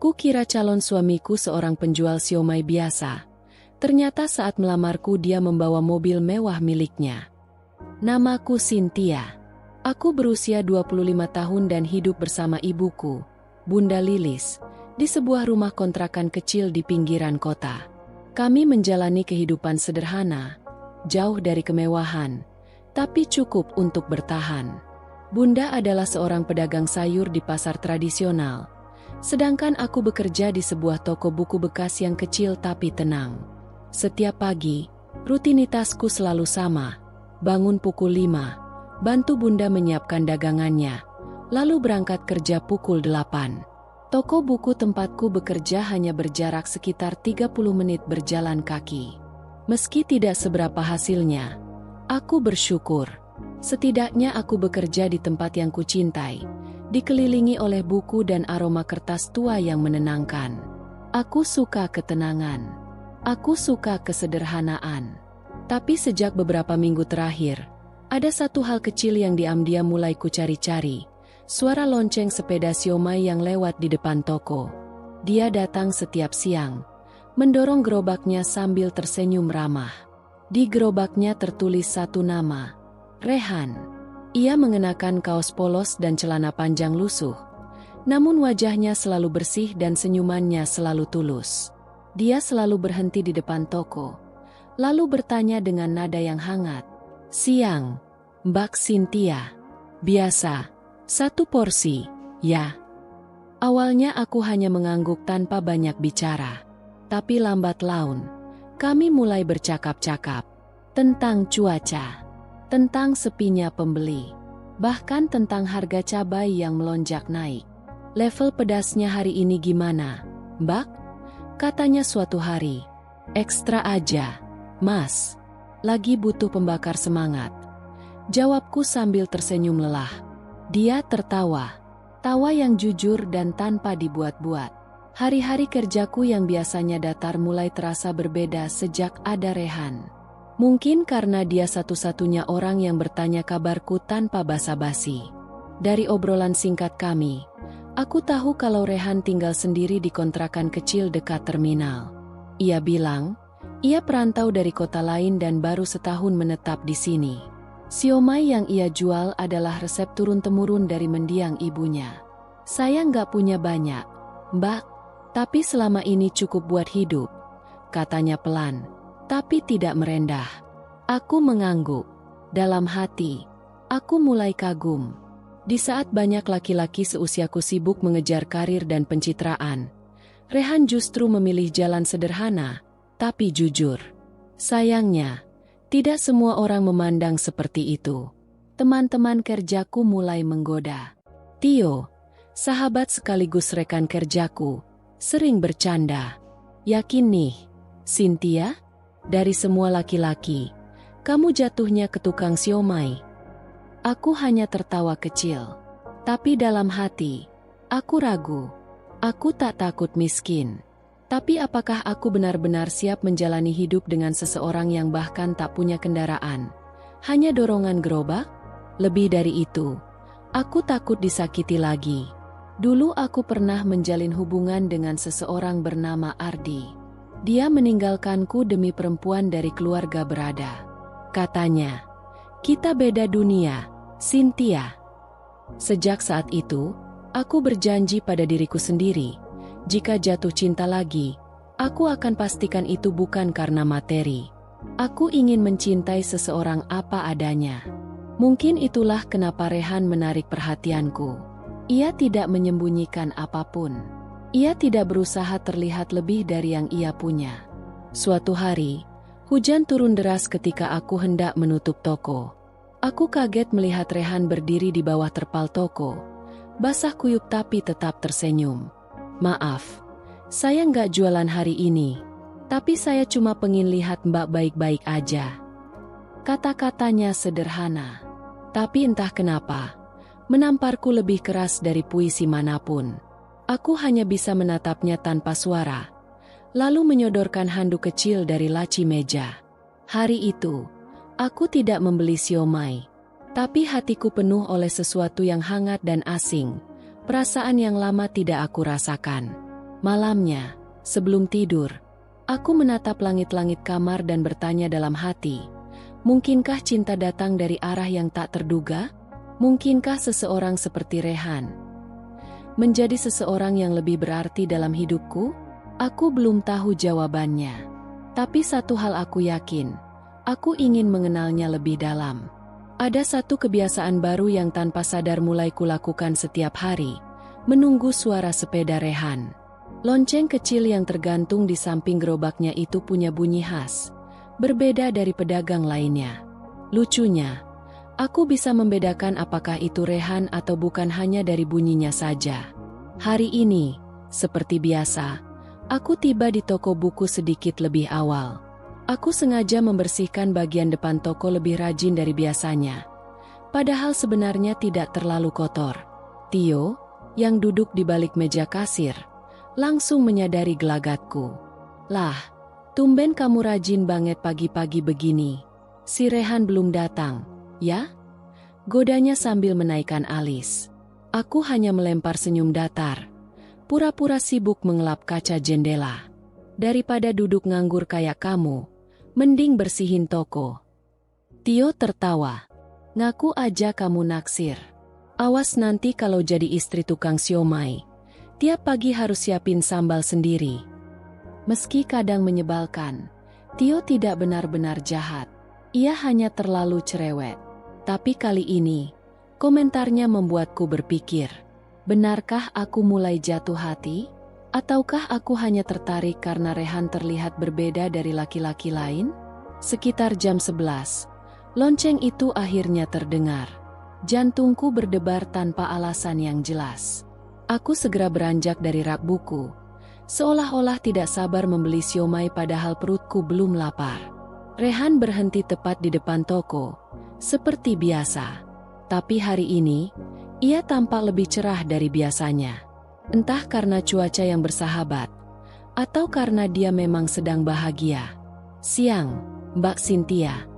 Kukira calon suamiku seorang penjual siomay biasa. Ternyata saat melamarku dia membawa mobil mewah miliknya. Namaku Cynthia. Aku berusia 25 tahun dan hidup bersama ibuku, Bunda Lilis, di sebuah rumah kontrakan kecil di pinggiran kota. Kami menjalani kehidupan sederhana, jauh dari kemewahan, tapi cukup untuk bertahan. Bunda adalah seorang pedagang sayur di pasar tradisional, sedangkan aku bekerja di sebuah toko buku bekas yang kecil tapi tenang. Setiap pagi, rutinitasku selalu sama. Bangun pukul 5, bantu Bunda menyiapkan dagangannya, lalu berangkat kerja pukul 8. Toko buku tempatku bekerja hanya berjarak sekitar 30 menit berjalan kaki. Meski tidak seberapa hasilnya, aku bersyukur. Setidaknya aku bekerja di tempat yang kucintai, dikelilingi oleh buku dan aroma kertas tua yang menenangkan. Aku suka ketenangan. Aku suka kesederhanaan. Tapi sejak beberapa minggu terakhir, ada satu hal kecil yang diam-diam mulai kucari-cari. Suara lonceng sepeda siomay yang lewat di depan toko. Dia datang setiap siang, mendorong gerobaknya sambil tersenyum ramah. Di gerobaknya tertulis satu nama, Rehan. Ia mengenakan kaos polos dan celana panjang lusuh. Namun wajahnya selalu bersih dan senyumannya selalu tulus. Dia selalu berhenti di depan toko, lalu bertanya dengan nada yang hangat. "Siang, Mbak Cynthia. Biasa, satu porsi, ya?" Awalnya aku hanya mengangguk tanpa banyak bicara. Tapi lambat laun, kami mulai bercakap-cakap. Tentang cuaca, tentang sepinya pembeli, bahkan tentang harga cabai yang melonjak naik. "Level pedasnya hari ini gimana, Mbak?" Katanya suatu hari. "Ekstra aja, Mas. Lagi butuh pembakar semangat." Jawabku sambil tersenyum lelah. Dia tertawa. Tawa yang jujur dan tanpa dibuat-buat. Hari-hari kerjaku yang biasanya datar mulai terasa berbeda sejak ada Rehan. Mungkin karena dia satu-satunya orang yang bertanya kabarku tanpa basa-basi. Dari obrolan singkat kami, aku tahu kalau Rehan tinggal sendiri di kontrakan kecil dekat terminal. Ia bilang, ia perantau dari kota lain dan baru setahun menetap di sini. Siomay yang ia jual adalah resep turun-temurun dari mendiang ibunya. "Saya nggak punya banyak, Mbak, tapi selama ini cukup buat hidup," katanya pelan, tapi tidak merendah. Aku mengangguk. Dalam hati, aku mulai kagum. Di saat banyak laki-laki seusiaku sibuk mengejar karir dan pencitraan, Rehan justru memilih jalan sederhana, tapi jujur. Sayangnya, tidak semua orang memandang seperti itu. Teman-teman kerjaku mulai menggoda. Tio, sahabat sekaligus rekan kerjaku, sering bercanda. "Yakin nih, Cynthia? Dari semua laki-laki, kamu jatuhnya ke tukang siomay?" Aku hanya tertawa kecil. Tapi dalam hati, aku ragu. Aku tak takut miskin. Tapi apakah aku benar-benar siap menjalani hidup dengan seseorang yang bahkan tak punya kendaraan? Hanya dorongan gerobak? Lebih dari itu, aku takut disakiti lagi. Dulu aku pernah menjalin hubungan dengan seseorang bernama Ardi. Dia meninggalkanku demi perempuan dari keluarga berada. Katanya, "Kita beda dunia, Cynthia." Sejak saat itu, aku berjanji pada diriku sendiri, jika jatuh cinta lagi, aku akan pastikan itu bukan karena materi. Aku ingin mencintai seseorang apa adanya. Mungkin itulah kenapa Rehan menarik perhatianku. Ia tidak menyembunyikan apapun. Ia tidak berusaha terlihat lebih dari yang ia punya. Suatu hari, hujan turun deras ketika aku hendak menutup toko. Aku kaget melihat Rehan berdiri di bawah terpal toko. Basah kuyup tapi tetap tersenyum. "Maaf, saya nggak jualan hari ini. Tapi saya cuma pengen lihat Mbak baik-baik aja." Kata-katanya sederhana. Tapi entah kenapa, menamparku lebih keras dari puisi manapun. Aku hanya bisa menatapnya tanpa suara, lalu menyodorkan handuk kecil dari laci meja. Hari itu, aku tidak membeli siomay, tapi hatiku penuh oleh sesuatu yang hangat dan asing, perasaan yang lama tidak aku rasakan. Malamnya, sebelum tidur, aku menatap langit-langit kamar dan bertanya dalam hati, mungkinkah cinta datang dari arah yang tak terduga? Mungkinkah seseorang seperti Rehan menjadi seseorang yang lebih berarti dalam hidupku? Aku belum tahu jawabannya. Tapi satu hal aku yakin, aku ingin mengenalnya lebih dalam. Ada satu kebiasaan baru yang tanpa sadar mulai kulakukan setiap hari, menunggu suara sepeda Rehan. Lonceng kecil yang tergantung di samping gerobaknya itu punya bunyi khas, berbeda dari pedagang lainnya. Lucunya, aku bisa membedakan apakah itu Rehan atau bukan hanya dari bunyinya saja. Hari ini, seperti biasa, aku tiba di toko buku sedikit lebih awal. Aku sengaja membersihkan bagian depan toko lebih rajin dari biasanya. Padahal sebenarnya tidak terlalu kotor. Tio, yang duduk di balik meja kasir, langsung menyadari gelagatku. Lah, tumben kamu rajin banget pagi-pagi begini. Si Rehan belum datang, ya? Godanya sambil menaikkan alis. Aku hanya melempar senyum datar. Pura-pura sibuk mengelap kaca jendela. Daripada duduk nganggur kayak kamu, mending bersihin toko. Tio tertawa. Ngaku aja kamu naksir. Awas nanti kalau jadi istri tukang siomay. Tiap pagi harus siapin sambal sendiri. Meski kadang menyebalkan, Tio tidak benar-benar jahat. Ia hanya terlalu cerewet. Tapi kali ini, komentarnya membuatku berpikir, benarkah aku mulai jatuh hati? Ataukah aku hanya tertarik karena Rehan terlihat berbeda dari laki-laki lain? Sekitar jam 11, lonceng itu akhirnya terdengar. Jantungku berdebar tanpa alasan yang jelas. Aku segera beranjak dari rak buku, seolah-olah tidak sabar membeli siomay padahal perutku belum lapar. Rehan berhenti tepat di depan toko, seperti biasa. Tapi hari ini, ia tampak lebih cerah dari biasanya. Entah karena cuaca yang bersahabat, atau karena dia memang sedang bahagia. Siang, Mbak Cynthia.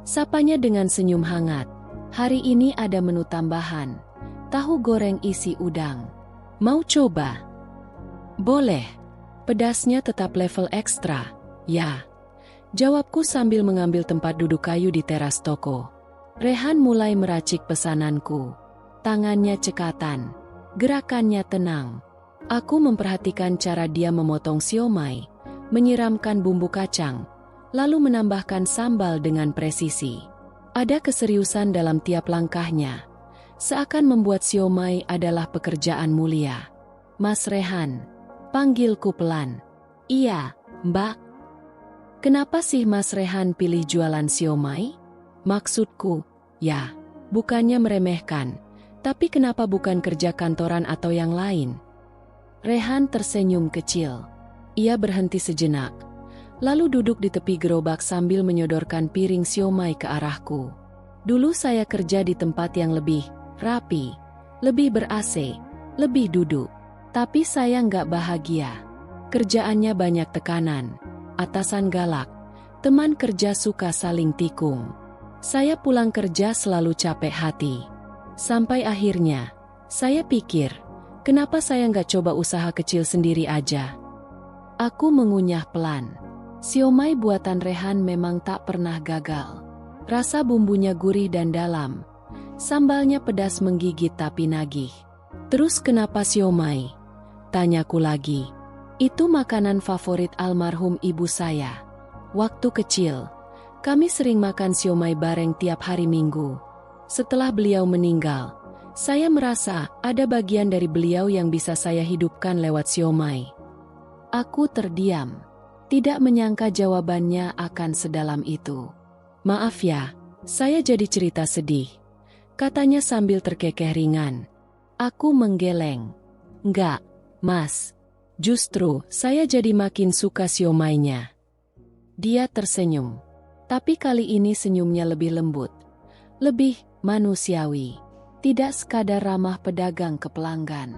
Sapanya dengan senyum hangat. Hari ini ada menu tambahan, tahu goreng isi udang. Mau coba? Boleh. Pedasnya tetap level ekstra, ya. Jawabku sambil mengambil tempat duduk kayu di teras toko. Rehan mulai meracik pesananku. Tangannya cekatan, gerakannya tenang. Aku memperhatikan cara dia memotong siomay, menyiramkan bumbu kacang, lalu menambahkan sambal dengan presisi. Ada keseriusan dalam tiap langkahnya. Seakan membuat siomay adalah pekerjaan mulia. Mas Rehan, panggilku pelan. Iya, Mbak. Kenapa sih Mas Rehan pilih jualan siomay? Maksudku, ya, bukannya meremehkan, tapi kenapa bukan kerja kantoran atau yang lain? Rehan tersenyum kecil. Ia berhenti sejenak, lalu duduk di tepi gerobak sambil menyodorkan piring siomay ke arahku. Dulu saya kerja di tempat yang lebih rapi, lebih ber-AC, lebih duduk. Tapi saya nggak bahagia. Kerjaannya banyak tekanan, atasan galak, teman kerja suka saling tikung. Saya pulang kerja selalu capek hati. Sampai akhirnya, saya pikir, kenapa saya nggak coba usaha kecil sendiri aja? Aku mengunyah pelan. Siomay buatan Rehan memang tak pernah gagal. Rasa bumbunya gurih dan dalam. Sambalnya pedas menggigit tapi nagih. Terus kenapa siomay? Tanyaku lagi. Itu makanan favorit almarhum ibu saya. Waktu kecil, kami sering makan siomay bareng tiap hari Minggu. Setelah beliau meninggal, saya merasa ada bagian dari beliau yang bisa saya hidupkan lewat siomay. Aku terdiam, tidak menyangka jawabannya akan sedalam itu. Maaf ya, saya jadi cerita sedih, katanya sambil terkekeh ringan. Aku menggeleng. Enggak, Mas. Justru, saya jadi makin suka siomaynya. Dia tersenyum. Tapi kali ini senyumnya lebih lembut. Lebih manusiawi. Tidak sekadar ramah pedagang ke pelanggan.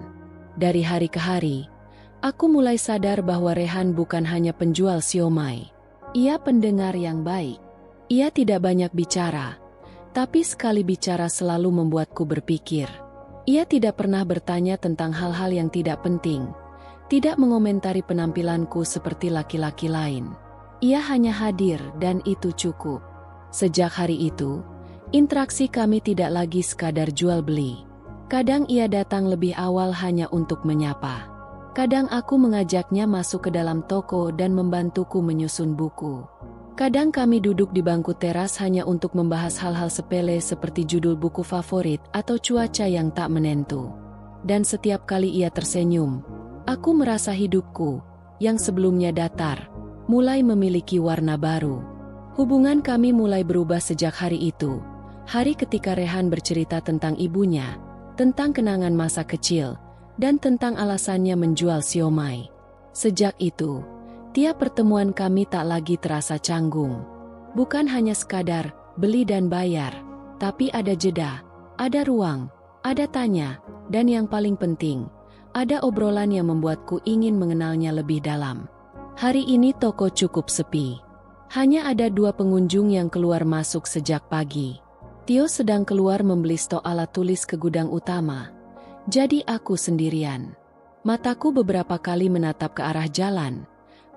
Dari hari ke hari, aku mulai sadar bahwa Rehan bukan hanya penjual siomay. Ia pendengar yang baik. Ia tidak banyak bicara. Tapi sekali bicara selalu membuatku berpikir. Ia tidak pernah bertanya tentang hal-hal yang tidak penting, Tidak mengomentari penampilanku seperti laki-laki lain. Ia hanya hadir dan itu cukup. Sejak hari itu, interaksi kami tidak lagi sekadar jual beli. Kadang ia datang lebih awal hanya untuk menyapa. Kadang aku mengajaknya masuk ke dalam toko dan membantuku menyusun buku. Kadang kami duduk di bangku teras hanya untuk membahas hal-hal sepele seperti judul buku favorit atau cuaca yang tak menentu. Dan setiap kali ia tersenyum, aku merasa hidupku, yang sebelumnya datar, mulai memiliki warna baru. Hubungan kami mulai berubah sejak hari itu. Hari ketika Rehan bercerita tentang ibunya, tentang kenangan masa kecil, dan tentang alasannya menjual siomay. Sejak itu, tiap pertemuan kami tak lagi terasa canggung. Bukan hanya sekadar beli dan bayar, tapi ada jeda, ada ruang, ada tanya, dan yang paling penting, ada obrolan yang membuatku ingin mengenalnya lebih dalam. Hari ini toko cukup sepi. Hanya ada 2 pengunjung yang keluar masuk sejak pagi. Tio sedang keluar membeli stok alat tulis ke gudang utama. Jadi aku sendirian. Mataku beberapa kali menatap ke arah jalan,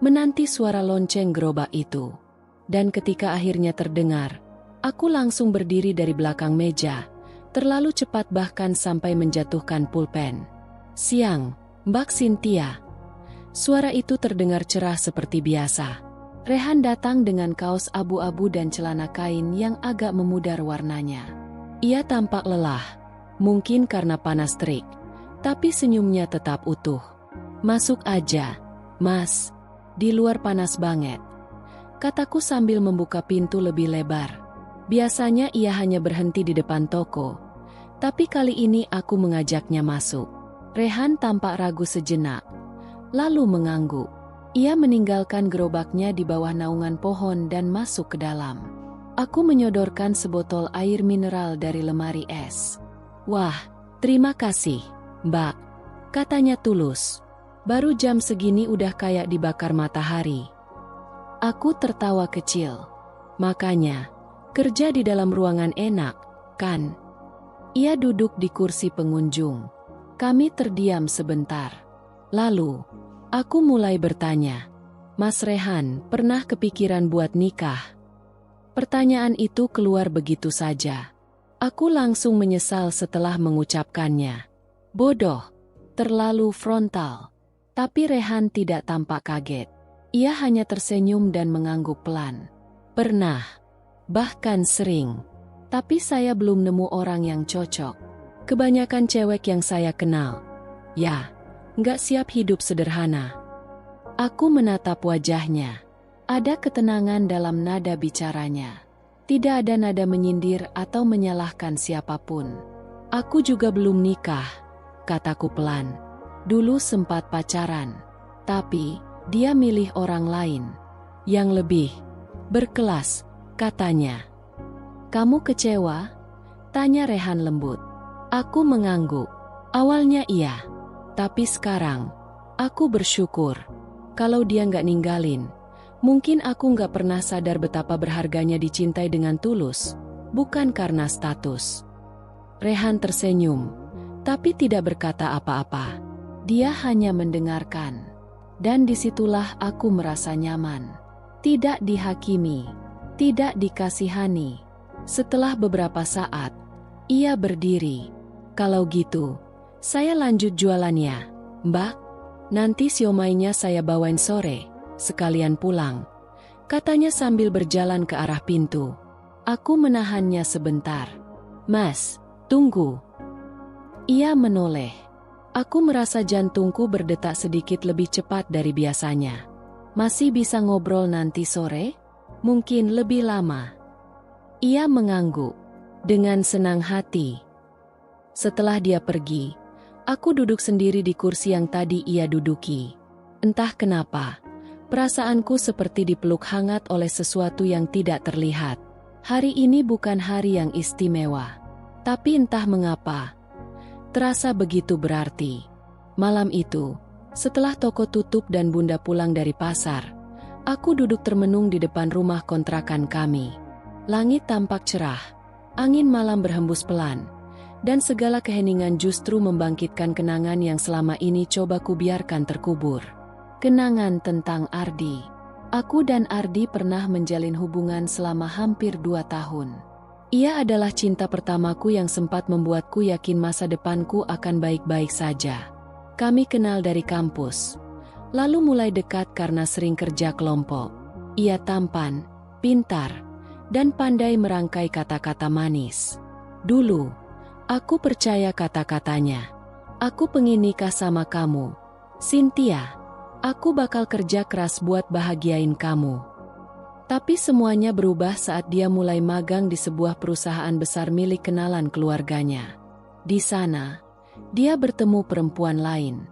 menanti suara lonceng gerobak itu. Dan ketika akhirnya terdengar, aku langsung berdiri dari belakang meja, terlalu cepat bahkan sampai menjatuhkan pulpen. "Siang, Mbak Cynthia." Suara itu terdengar cerah seperti biasa. Rehan datang dengan kaos abu-abu dan celana kain yang agak memudar warnanya. Ia tampak lelah, mungkin karena panas terik, tapi senyumnya tetap utuh. "Masuk aja, Mas. Di luar panas banget," kataku sambil membuka pintu lebih lebar. Biasanya ia hanya berhenti di depan toko, tapi kali ini aku mengajaknya masuk. Rehan tampak ragu sejenak, lalu mengangguk. Ia meninggalkan gerobaknya di bawah naungan pohon dan masuk ke dalam. Aku menyodorkan sebotol air mineral dari lemari es. "Wah, terima kasih, Mbak," katanya tulus. "Baru jam segini udah kayak dibakar matahari." Aku tertawa kecil. "Makanya, kerja di dalam ruangan enak, kan?" Ia duduk di kursi pengunjung. Kami terdiam sebentar. Lalu, aku mulai bertanya, "Mas Rehan, pernah kepikiran buat nikah?" Pertanyaan itu keluar begitu saja. Aku langsung menyesal setelah mengucapkannya. Bodoh, terlalu frontal. Tapi Rehan tidak tampak kaget. Ia hanya tersenyum dan mengangguk pelan. "Pernah, bahkan sering. Tapi saya belum nemu orang yang cocok. Kebanyakan cewek yang saya kenal, ya, nggak siap hidup sederhana." Aku menatap wajahnya. Ada ketenangan dalam nada bicaranya. Tidak ada nada menyindir atau menyalahkan siapapun. "Aku juga belum nikah," kataku pelan. "Dulu sempat pacaran, tapi dia milih orang lain yang lebih berkelas," katanya. "Kamu kecewa?" tanya Rehan lembut. Aku mengangguk. Awalnya iya, tapi sekarang aku bersyukur. Kalau dia nggak ninggalin, mungkin aku nggak pernah sadar betapa berharganya dicintai dengan tulus, bukan karena status. Rehan tersenyum, tapi tidak berkata apa-apa. Dia hanya mendengarkan. Dan disitulah aku merasa nyaman. Tidak dihakimi, tidak dikasihani. Setelah beberapa saat, ia berdiri. "Kalau gitu, saya lanjut jualannya, Mbak. Nanti siomaynya saya bawain sore, sekalian pulang," katanya sambil berjalan ke arah pintu. Aku menahannya sebentar. "Mas, tunggu." Ia menoleh. Aku merasa jantungku berdetak sedikit lebih cepat dari biasanya. "Masih bisa ngobrol nanti sore? Mungkin lebih lama." Ia mengangguk dengan senang hati. Setelah dia pergi, aku duduk sendiri di kursi yang tadi ia duduki. Entah kenapa, perasaanku seperti dipeluk hangat oleh sesuatu yang tidak terlihat. Hari ini bukan hari yang istimewa, tapi entah mengapa, terasa begitu berarti. Malam itu, setelah toko tutup dan Bunda pulang dari pasar, aku duduk termenung di depan rumah kontrakan kami. Langit tampak cerah, angin malam berhembus pelan, Dan segala keheningan justru membangkitkan kenangan yang selama ini coba kubiarkan terkubur. Kenangan tentang Ardi. Aku dan Ardi pernah menjalin hubungan selama hampir 2 tahun. Ia adalah cinta pertamaku yang sempat membuatku yakin masa depanku akan baik-baik saja. Kami kenal dari kampus, lalu mulai dekat karena sering kerja kelompok. Ia tampan, pintar, dan pandai merangkai kata-kata manis. Dulu, aku percaya kata-katanya. Aku pengen nikah sama kamu, Cynthia. Aku bakal kerja keras buat bahagiain kamu. Tapi semuanya berubah saat dia mulai magang di sebuah perusahaan besar milik kenalan keluarganya. Di sana, dia bertemu perempuan lain.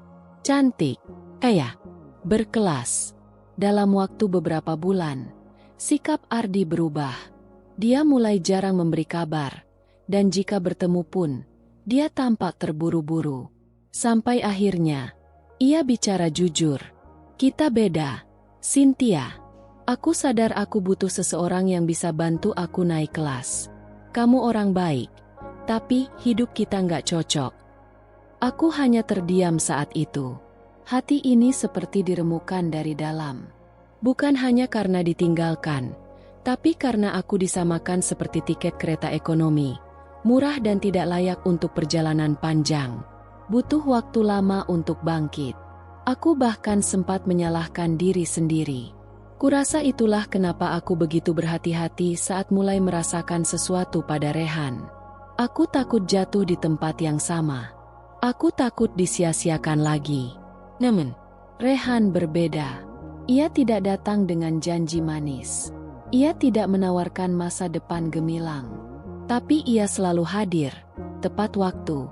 Cantik, kaya, berkelas. Dalam waktu beberapa bulan, sikap Ardi berubah. Dia mulai jarang memberi kabar. Dan jika bertemu pun, dia tampak terburu-buru. Sampai akhirnya, ia bicara jujur. Kita beda, Cynthia. Aku sadar aku butuh seseorang yang bisa bantu aku naik kelas. Kamu orang baik, tapi hidup kita nggak cocok. Aku hanya terdiam saat itu. Hati ini seperti diremukan dari dalam. Bukan hanya karena ditinggalkan, tapi karena aku disamakan seperti tiket kereta ekonomi. Murah dan tidak layak untuk perjalanan panjang. Butuh waktu lama untuk bangkit. Aku bahkan sempat menyalahkan diri sendiri. Kurasa itulah kenapa aku begitu berhati-hati saat mulai merasakan sesuatu pada Rehan. Aku takut jatuh di tempat yang sama. Aku takut disia-siakan lagi. Namun, Rehan berbeda. Ia tidak datang dengan janji manis. Ia tidak menawarkan masa depan gemilang. Tapi ia selalu hadir, tepat waktu,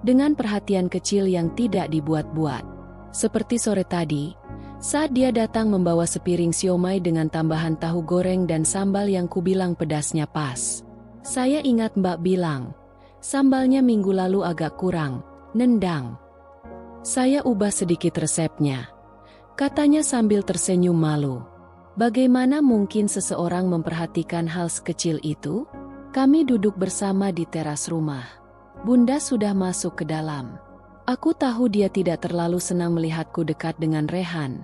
dengan perhatian kecil yang tidak dibuat-buat. Seperti sore tadi, saat dia datang membawa sepiring siomay dengan tambahan tahu goreng dan sambal yang kubilang pedasnya pas. Saya ingat Mbak bilang, sambalnya minggu lalu agak kurang, nendang. Saya ubah sedikit resepnya, katanya sambil tersenyum malu. Bagaimana mungkin seseorang memperhatikan hal sekecil itu? Kami duduk bersama di teras rumah. Bunda sudah masuk ke dalam. Aku tahu dia tidak terlalu senang melihatku dekat dengan Rehan,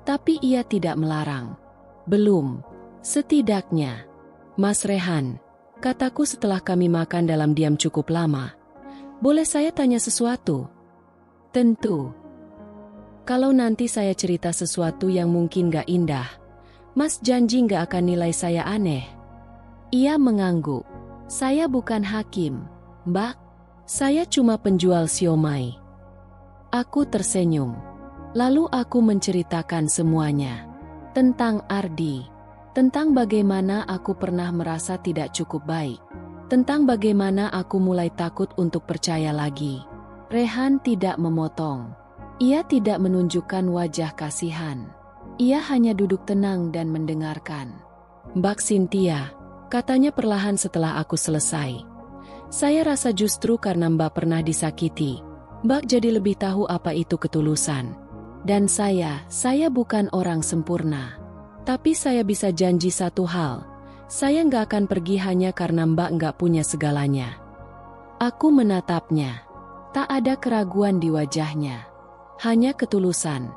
tapi ia tidak melarang. Belum, setidaknya. Mas Rehan, kataku setelah kami makan dalam diam cukup lama. Boleh saya tanya sesuatu? Tentu. Kalau nanti saya cerita sesuatu yang mungkin gak indah, Mas janji gak akan nilai saya aneh. Ia mengangguk. Saya bukan hakim, Mbak. Saya cuma penjual siomay. Aku tersenyum. Lalu aku menceritakan semuanya. Tentang Ardi. Tentang bagaimana aku pernah merasa tidak cukup baik. Tentang bagaimana aku mulai takut untuk percaya lagi. Rehan tidak memotong. Ia tidak menunjukkan wajah kasihan. Ia hanya duduk tenang dan mendengarkan. Mbak Cynthia, katanya perlahan setelah aku selesai. Saya rasa justru karena Mbak pernah disakiti, Mbak jadi lebih tahu apa itu ketulusan. Dan saya bukan orang sempurna. Tapi saya bisa janji satu hal, saya nggak akan pergi hanya karena Mbak nggak punya segalanya. Aku menatapnya. Tak ada keraguan di wajahnya. Hanya ketulusan,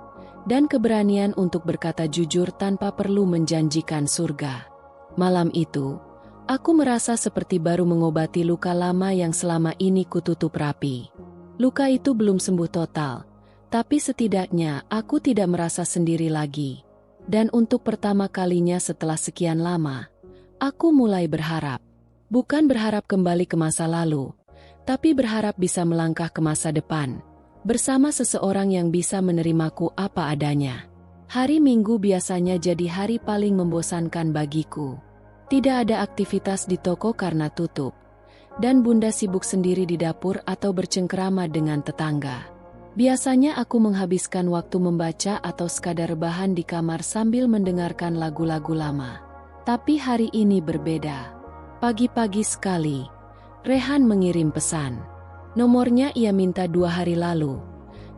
dan keberanian untuk berkata jujur tanpa perlu menjanjikan surga. Malam itu, aku merasa seperti baru mengobati luka lama yang selama ini kututup rapi. Luka itu belum sembuh total, tapi setidaknya aku tidak merasa sendiri lagi. Dan untuk pertama kalinya setelah sekian lama, aku mulai berharap. Bukan berharap kembali ke masa lalu, tapi berharap bisa melangkah ke masa depan, bersama seseorang yang bisa menerimaku apa adanya. Hari Minggu biasanya jadi hari paling membosankan bagiku. Tidak ada aktivitas di toko karena tutup, dan Bunda sibuk sendiri di dapur atau bercengkerama dengan tetangga. Biasanya aku menghabiskan waktu membaca atau sekadar rebahan di kamar sambil mendengarkan lagu-lagu lama. Tapi hari ini berbeda. Pagi-pagi sekali, Rehan mengirim pesan. Nomornya ia minta 2 hari lalu.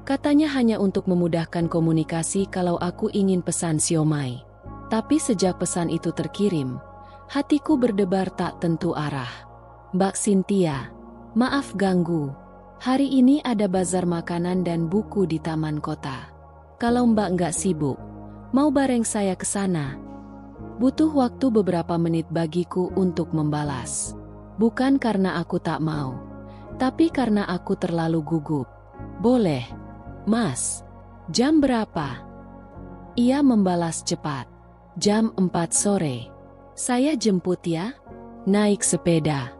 Katanya hanya untuk memudahkan komunikasi kalau aku ingin pesan siomay. Tapi sejak pesan itu terkirim, hatiku berdebar tak tentu arah. Mbak Cynthia, Maaf ganggu. Hari ini ada bazar makanan dan buku di taman kota. Kalau Mbak nggak sibuk, mau bareng saya ke sana? Butuh waktu beberapa menit bagiku untuk membalas. Bukan karena aku tak mau, tapi karena aku terlalu gugup. Boleh, Mas. Jam berapa? Ia membalas cepat. Jam 4 sore. Saya jemput ya. Naik sepeda.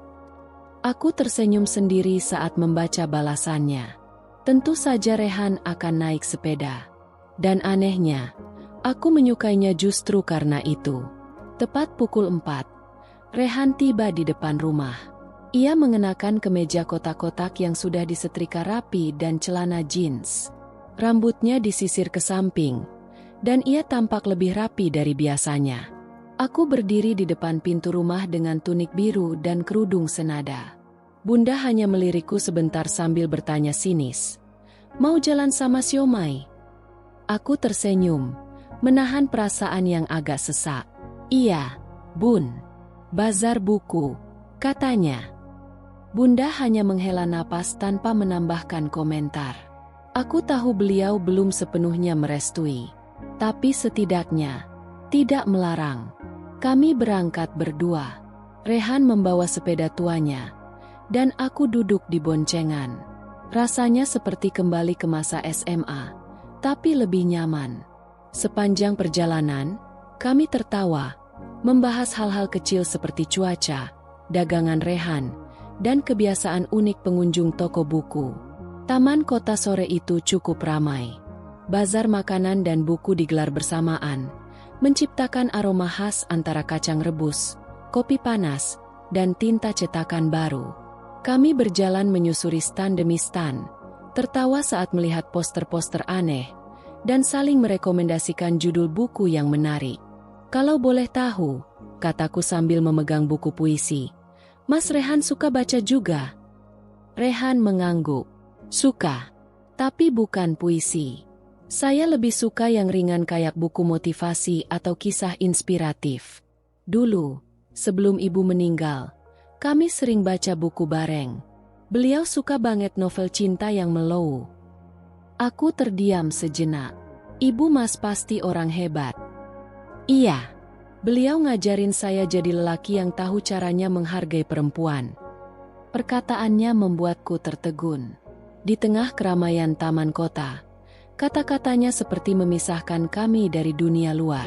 Aku tersenyum sendiri saat membaca balasannya. Tentu saja Rehan akan naik sepeda. Dan anehnya, aku menyukainya justru karena itu. Tepat pukul 4, Rehan tiba di depan rumah. Ia mengenakan kemeja kotak-kotak yang sudah disetrika rapi dan celana jeans. Rambutnya disisir ke samping, dan ia tampak lebih rapi dari biasanya. Aku berdiri di depan pintu rumah dengan tunik biru dan kerudung senada. Bunda hanya melirikku sebentar sambil bertanya sinis, "Mau jalan sama siomay?" Aku tersenyum, menahan perasaan yang agak sesak. "Iya, Bun. Bazar buku," katanya. Bunda hanya menghela napas tanpa menambahkan komentar. Aku tahu beliau belum sepenuhnya merestui, tapi setidaknya tidak melarang. Kami berangkat berdua. Rehan membawa sepeda tuanya, dan aku duduk di boncengan. Rasanya seperti kembali ke masa SMA, tapi lebih nyaman. Sepanjang perjalanan, kami tertawa, membahas hal-hal kecil seperti cuaca, dagangan Rehan, dan kebiasaan unik pengunjung toko buku. Taman kota sore itu cukup ramai. Bazar makanan dan buku digelar bersamaan, menciptakan aroma khas antara kacang rebus, kopi panas, dan tinta cetakan baru. Kami berjalan menyusuri stan demi stan, tertawa saat melihat poster-poster aneh, dan saling merekomendasikan judul buku yang menarik. "Kalau boleh tahu," kataku sambil memegang buku puisi, "Mas Rehan suka baca juga?" Rehan mengangguk. "Suka, tapi bukan puisi. Saya lebih suka yang ringan kayak buku motivasi atau kisah inspiratif. Dulu, sebelum ibu meninggal, kami sering baca buku bareng. Beliau suka banget novel cinta yang mellow." Aku terdiam sejenak. "Ibu Mas pasti orang hebat." "Iya. Beliau ngajarin saya jadi lelaki yang tahu caranya menghargai perempuan." Perkataannya membuatku tertegun. Di tengah keramaian taman kota, kata-katanya seperti memisahkan kami dari dunia luar.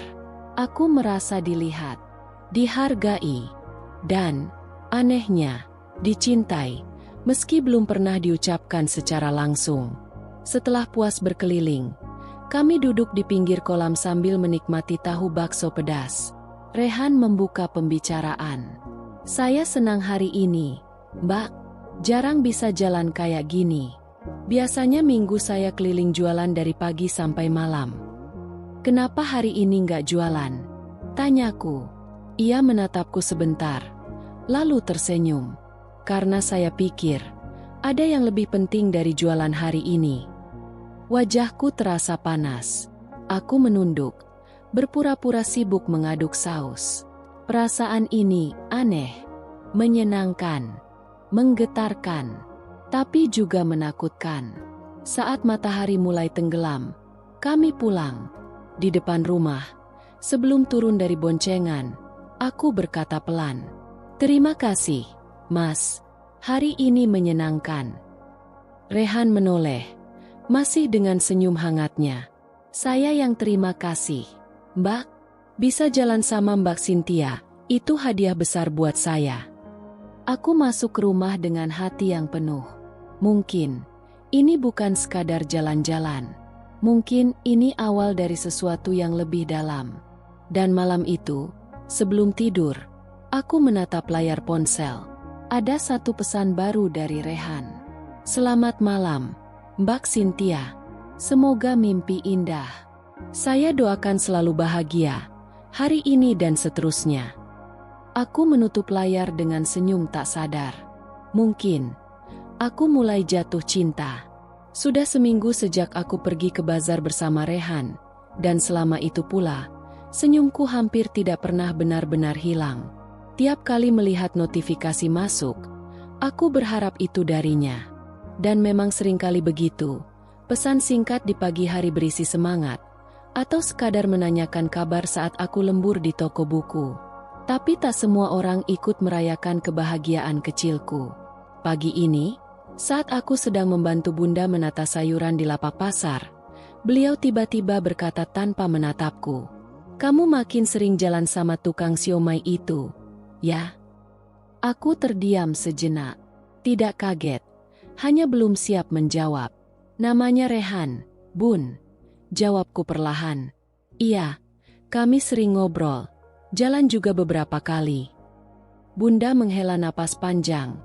Aku merasa dilihat, dihargai, dan, anehnya, dicintai, meski belum pernah diucapkan secara langsung. Setelah puas berkeliling, kami duduk di pinggir kolam sambil menikmati tahu bakso pedas. Rehan membuka pembicaraan. "Saya senang hari ini, Mbak. Jarang bisa jalan kayak gini. Biasanya minggu saya keliling jualan dari pagi sampai malam. Kenapa hari ini nggak jualan?" tanyaku. Ia menatapku sebentar, lalu tersenyum. "Karena saya pikir, ada yang lebih penting dari jualan hari ini." Wajahku terasa panas. Aku menunduk, berpura-pura sibuk mengaduk saus. Perasaan ini aneh, menyenangkan, menggetarkan, tapi juga menakutkan. Saat matahari mulai tenggelam, kami pulang. Di depan rumah, sebelum turun dari boncengan, aku berkata pelan, "Terima kasih, Mas. Hari ini menyenangkan." Rehan menoleh, masih dengan senyum hangatnya. "Saya yang terima kasih, Mbak. Bisa jalan sama Mbak Cynthia, itu hadiah besar buat saya." Aku masuk ke rumah dengan hati yang penuh. Mungkin ini bukan sekadar jalan-jalan. Mungkin ini awal dari sesuatu yang lebih dalam. Dan malam itu, sebelum tidur, aku menatap layar ponsel. Ada satu pesan baru dari Rehan. "Selamat malam, Mbak Cynthia. Semoga mimpi indah. Saya doakan selalu bahagia, hari ini dan seterusnya." Aku menutup layar dengan senyum tak sadar. Mungkin aku mulai jatuh cinta. Sudah seminggu sejak aku pergi ke bazar bersama Rehan, dan selama itu pula, senyumku hampir tidak pernah benar-benar hilang. Tiap kali melihat notifikasi masuk, Aku berharap itu darinya. Dan memang seringkali begitu. Pesan singkat di pagi hari berisi semangat, atau sekadar menanyakan kabar saat aku lembur di toko buku. Tapi tak semua orang ikut merayakan kebahagiaan kecilku. Pagi ini, saat aku sedang membantu Bunda menata sayuran di lapak pasar, beliau tiba-tiba berkata tanpa menatapku, "Kamu makin sering jalan sama tukang siomay itu, ya?" Aku terdiam sejenak. Tidak kaget, hanya belum siap menjawab. "Namanya Rehan, Bun," jawabku perlahan. "Iya, kami sering ngobrol, jalan juga beberapa kali." Bunda menghela napas panjang,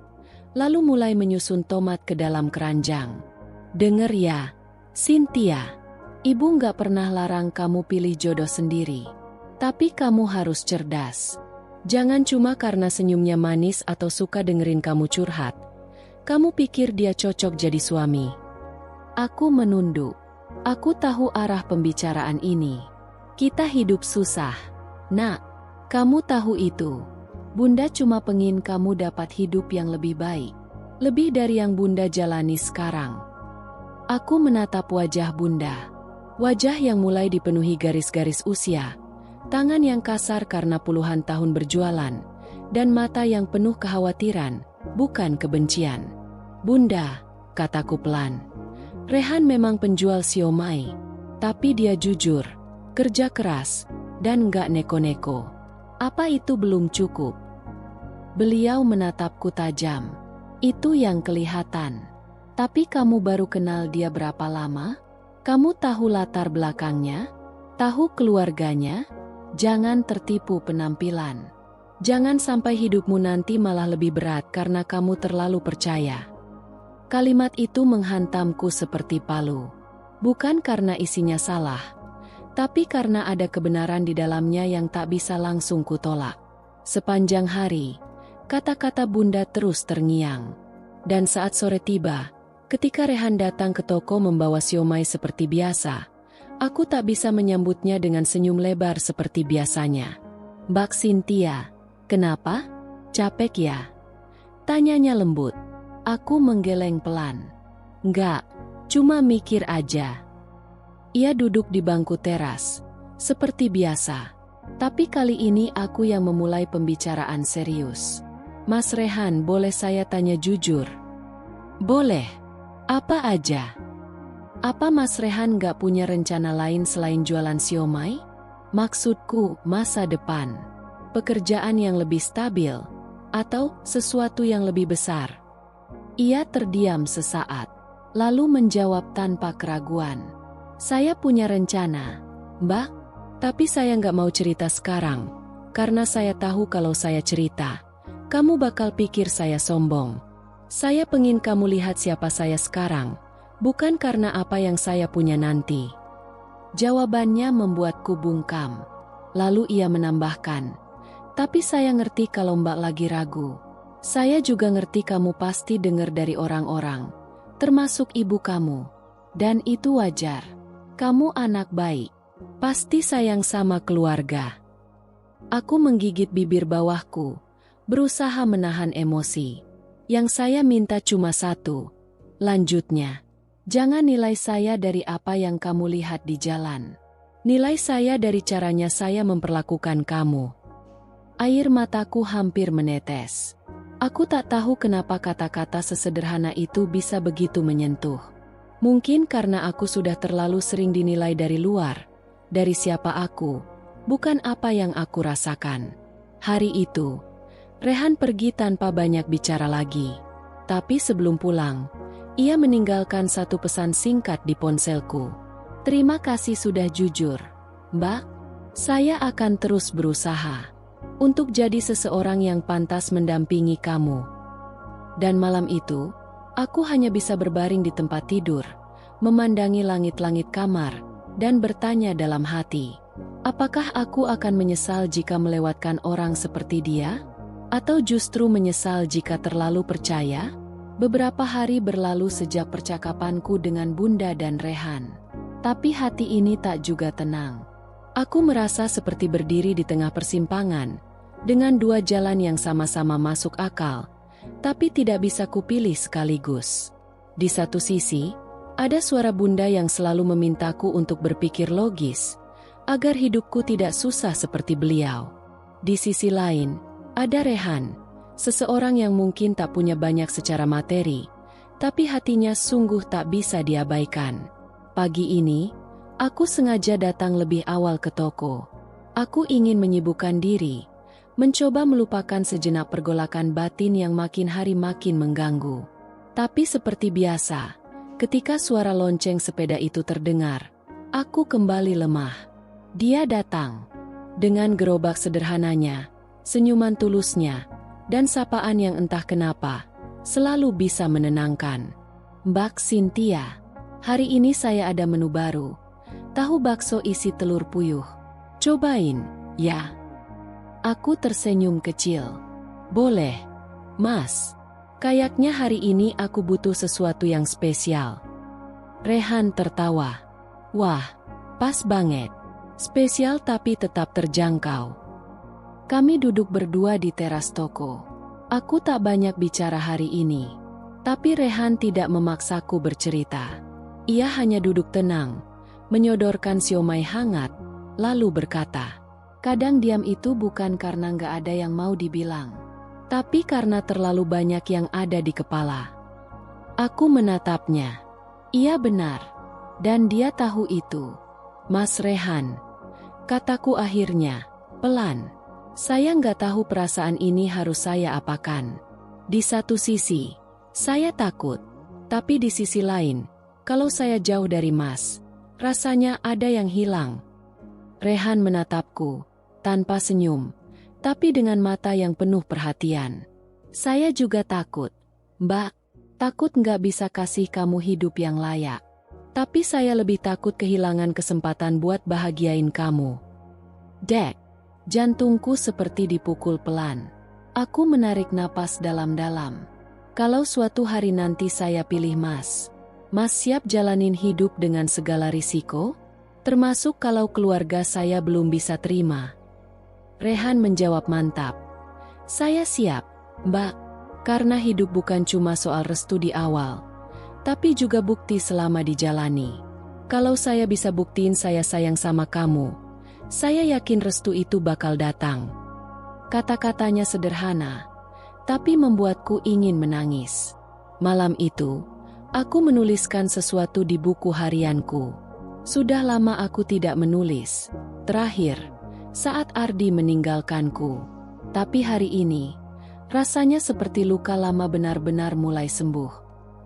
lalu mulai menyusun tomat ke dalam keranjang. "Dengar ya, Cynthia, ibu nggak pernah larang kamu pilih jodoh sendiri. Tapi kamu harus cerdas. Jangan cuma karena senyumnya manis atau suka dengerin kamu curhat, kamu pikir dia cocok jadi suami." Aku menunduk. Aku tahu arah pembicaraan ini. Kita hidup susah. Nak, kamu tahu itu. Bunda cuma pengin kamu dapat hidup yang lebih baik. Lebih dari yang Bunda jalani sekarang. Aku menatap wajah Bunda. Wajah yang mulai dipenuhi garis-garis usia. Tangan yang kasar karena puluhan tahun berjualan. Dan mata yang penuh kekhawatiran, bukan kebencian. "Bunda," kataku pelan. "Rehan memang penjual siomay. Tapi dia jujur, kerja keras, dan nggak neko-neko. Apa itu belum cukup?" Beliau menatapku tajam. "Itu yang kelihatan. Tapi kamu baru kenal dia berapa lama? Kamu tahu latar belakangnya? Tahu keluarganya? Jangan tertipu penampilan. Jangan sampai hidupmu nanti malah lebih berat karena kamu terlalu percaya." Kalimat itu menghantamku seperti palu. Bukan karena isinya salah, tapi karena ada kebenaran di dalamnya yang tak bisa langsung kutolak. Sepanjang hari, kata-kata Bunda terus terngiang. Dan saat sore tiba, ketika Rehan datang ke toko membawa siomay seperti biasa, aku tak bisa menyambutnya dengan senyum lebar seperti biasanya. "Mbak Cynthia, kenapa? Capek ya?" tanyanya lembut. Aku menggeleng pelan. "Enggak, cuma mikir aja." Ia duduk di bangku teras, seperti biasa. Tapi kali ini aku yang memulai pembicaraan serius. "Mas Rehan, boleh saya tanya jujur?" "Boleh. Apa aja?" "Apa Mas Rehan gak punya rencana lain selain jualan siomay? Maksudku, masa depan, pekerjaan yang lebih stabil, atau sesuatu yang lebih besar?" Ia terdiam sesaat, lalu menjawab tanpa keraguan. "Saya punya rencana, Mbak, tapi saya nggak mau cerita sekarang, karena saya tahu kalau saya cerita, kamu bakal pikir saya sombong. Saya pengin kamu lihat siapa saya sekarang, bukan karena apa yang saya punya nanti." Jawabannya membuatku bungkam. Lalu ia menambahkan, "Tapi saya ngerti kalau Mbak lagi ragu. Saya juga ngerti kamu pasti dengar dari orang-orang, termasuk ibu kamu. Dan itu wajar. Kamu anak baik. Pasti sayang sama keluarga." Aku menggigit bibir bawahku, berusaha menahan emosi. "Yang saya minta cuma satu," lanjutnya. "Jangan nilai saya dari apa yang kamu lihat di jalan. Nilai saya dari caranya saya memperlakukan kamu." Air mataku hampir menetes. Aku tak tahu kenapa kata-kata sesederhana itu bisa begitu menyentuh. Mungkin karena aku sudah terlalu sering dinilai dari luar, dari siapa aku, bukan apa yang aku rasakan. Hari itu, Rehan pergi tanpa banyak bicara lagi. Tapi sebelum pulang, ia meninggalkan satu pesan singkat di ponselku. "Terima kasih sudah jujur, Mbak. Saya akan terus berusaha untuk jadi seseorang yang pantas mendampingi kamu." Dan malam itu, aku hanya bisa berbaring di tempat tidur, memandangi langit-langit kamar, dan bertanya dalam hati, apakah aku akan menyesal jika melewatkan orang seperti dia? Atau justru menyesal jika terlalu percaya? Beberapa hari berlalu sejak percakapanku dengan Bunda dan Rehan. Tapi hati ini tak juga tenang. Aku merasa seperti berdiri di tengah persimpangan, dengan dua jalan yang sama-sama masuk akal, tapi tidak bisa kupilih sekaligus. Di satu sisi, ada suara bunda yang selalu memintaku untuk berpikir logis, agar hidupku tidak susah seperti beliau. Di sisi lain, ada Rehan, seseorang yang mungkin tak punya banyak secara materi, tapi hatinya sungguh tak bisa diabaikan. Pagi ini, aku sengaja datang lebih awal ke toko. Aku ingin menyibukkan diri, mencoba melupakan sejenak pergolakan batin yang makin hari makin mengganggu. Tapi seperti biasa, ketika suara lonceng sepeda itu terdengar, aku kembali lemah. Dia datang. Dengan gerobak sederhananya, senyuman tulusnya, dan sapaan yang entah kenapa, selalu bisa menenangkan. Mbak Cynthia, hari ini saya ada menu baru. Tahu bakso isi telur puyuh. Cobain, ya. Aku tersenyum kecil. Boleh, Mas. Kayaknya hari ini aku butuh sesuatu yang spesial. Rehan tertawa. Wah, pas banget. Spesial tapi tetap terjangkau. Kami duduk berdua di teras toko. Aku tak banyak bicara hari ini. Tapi Rehan tidak memaksaku bercerita. Ia hanya duduk tenang, menyodorkan siomay hangat, lalu berkata, kadang diam itu bukan karena nggak ada yang mau dibilang, tapi karena terlalu banyak yang ada di kepala. Aku menatapnya. Ia benar. Dan dia tahu itu. Mas Rehan, kataku akhirnya, pelan. Saya nggak tahu perasaan ini harus saya apakan. Di satu sisi, saya takut. Tapi di sisi lain, kalau saya jauh dari Mas, rasanya ada yang hilang. Rehan menatapku, tanpa senyum, tapi dengan mata yang penuh perhatian. Saya juga takut, Mbak. Takut nggak bisa kasih kamu hidup yang layak. Tapi saya lebih takut kehilangan kesempatan buat bahagiain kamu. Dek, jantungku seperti dipukul pelan. Aku menarik napas dalam-dalam. Kalau suatu hari nanti saya pilih Mas, Mas siap jalanin hidup dengan segala risiko? Termasuk kalau keluarga saya belum bisa terima. Rehan menjawab mantap. Saya siap, Mbak, karena hidup bukan cuma soal restu di awal, tapi juga bukti selama dijalani. Kalau saya bisa buktiin saya sayang sama kamu, saya yakin restu itu bakal datang. Kata-katanya sederhana, tapi membuatku ingin menangis. Malam itu, aku menuliskan sesuatu di buku harianku. Sudah lama aku tidak menulis. Terakhir, saat Ardi meninggalkanku. Tapi hari ini, rasanya seperti luka lama benar-benar mulai sembuh.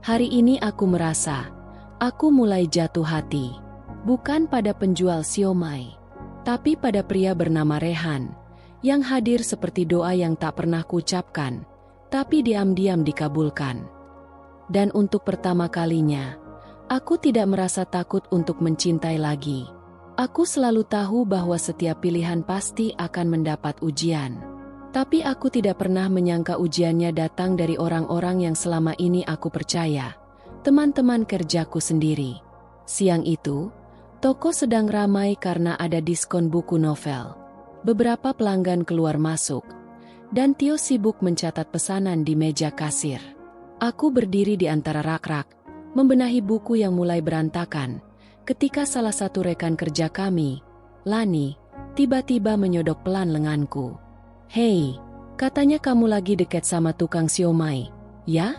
Hari ini aku merasa, aku mulai jatuh hati. Bukan pada penjual siomay, tapi pada pria bernama Rehan, yang hadir seperti doa yang tak pernah kuucapkan, tapi diam-diam dikabulkan. Dan untuk pertama kalinya, aku tidak merasa takut untuk mencintai lagi. Aku selalu tahu bahwa setiap pilihan pasti akan mendapat ujian. Tapi aku tidak pernah menyangka ujiannya datang dari orang-orang yang selama ini aku percaya, teman-teman kerjaku sendiri. Siang itu, toko sedang ramai karena ada diskon buku novel. Beberapa pelanggan keluar masuk, dan Tio sibuk mencatat pesanan di meja kasir. Aku berdiri di antara rak-rak, membenahi buku yang mulai berantakan, ketika salah satu rekan kerja kami, Lani, tiba-tiba menyodok pelan lenganku. Hei, katanya kamu lagi deket sama tukang siomay, ya?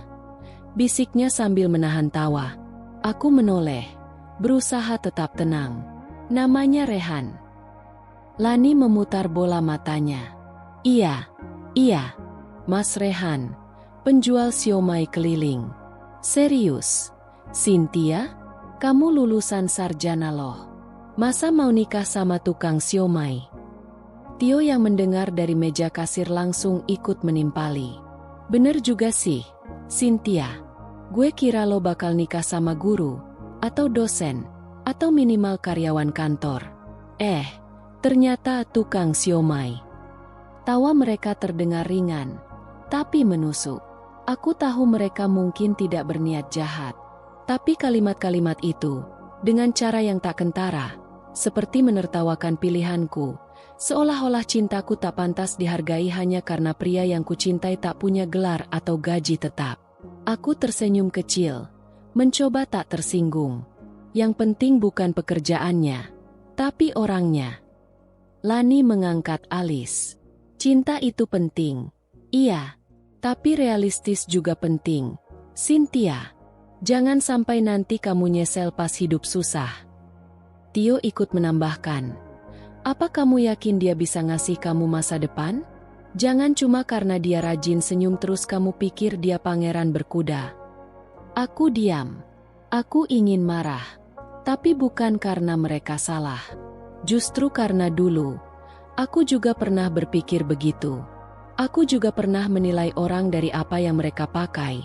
Bisiknya sambil menahan tawa. Aku menoleh, berusaha tetap tenang. Namanya Rehan. Lani memutar bola matanya. Iya, Mas Rehan, penjual siomay keliling. Serius? Cynthia, kamu lulusan sarjana loh. Masa mau nikah sama tukang siomay? Tio yang mendengar dari meja kasir langsung ikut menimpali. Bener juga sih, Cynthia. Gue kira lo bakal nikah sama guru, atau dosen, atau minimal karyawan kantor. Ternyata tukang siomay. Tawa mereka terdengar ringan, tapi menusuk. Aku tahu mereka mungkin tidak berniat jahat. Tapi kalimat-kalimat itu, dengan cara yang tak kentara, seperti menertawakan pilihanku, Seolah-olah cintaku tak pantas dihargai hanya karena pria yang kucintai tak punya gelar atau gaji tetap. Aku tersenyum kecil, mencoba tak tersinggung. Yang penting bukan pekerjaannya, tapi orangnya. Lani mengangkat alis. Cinta itu penting. Iya, tapi realistis juga penting. Cynthia, jangan sampai nanti kamu nyesel pas hidup susah. Tio ikut menambahkan. Apa kamu yakin dia bisa ngasih kamu masa depan? Jangan cuma karena dia rajin senyum terus kamu pikir dia pangeran berkuda. Aku diam. Aku ingin marah. Tapi bukan karena mereka salah. Justru karena dulu, aku juga pernah berpikir begitu. Aku juga pernah menilai orang dari apa yang mereka pakai.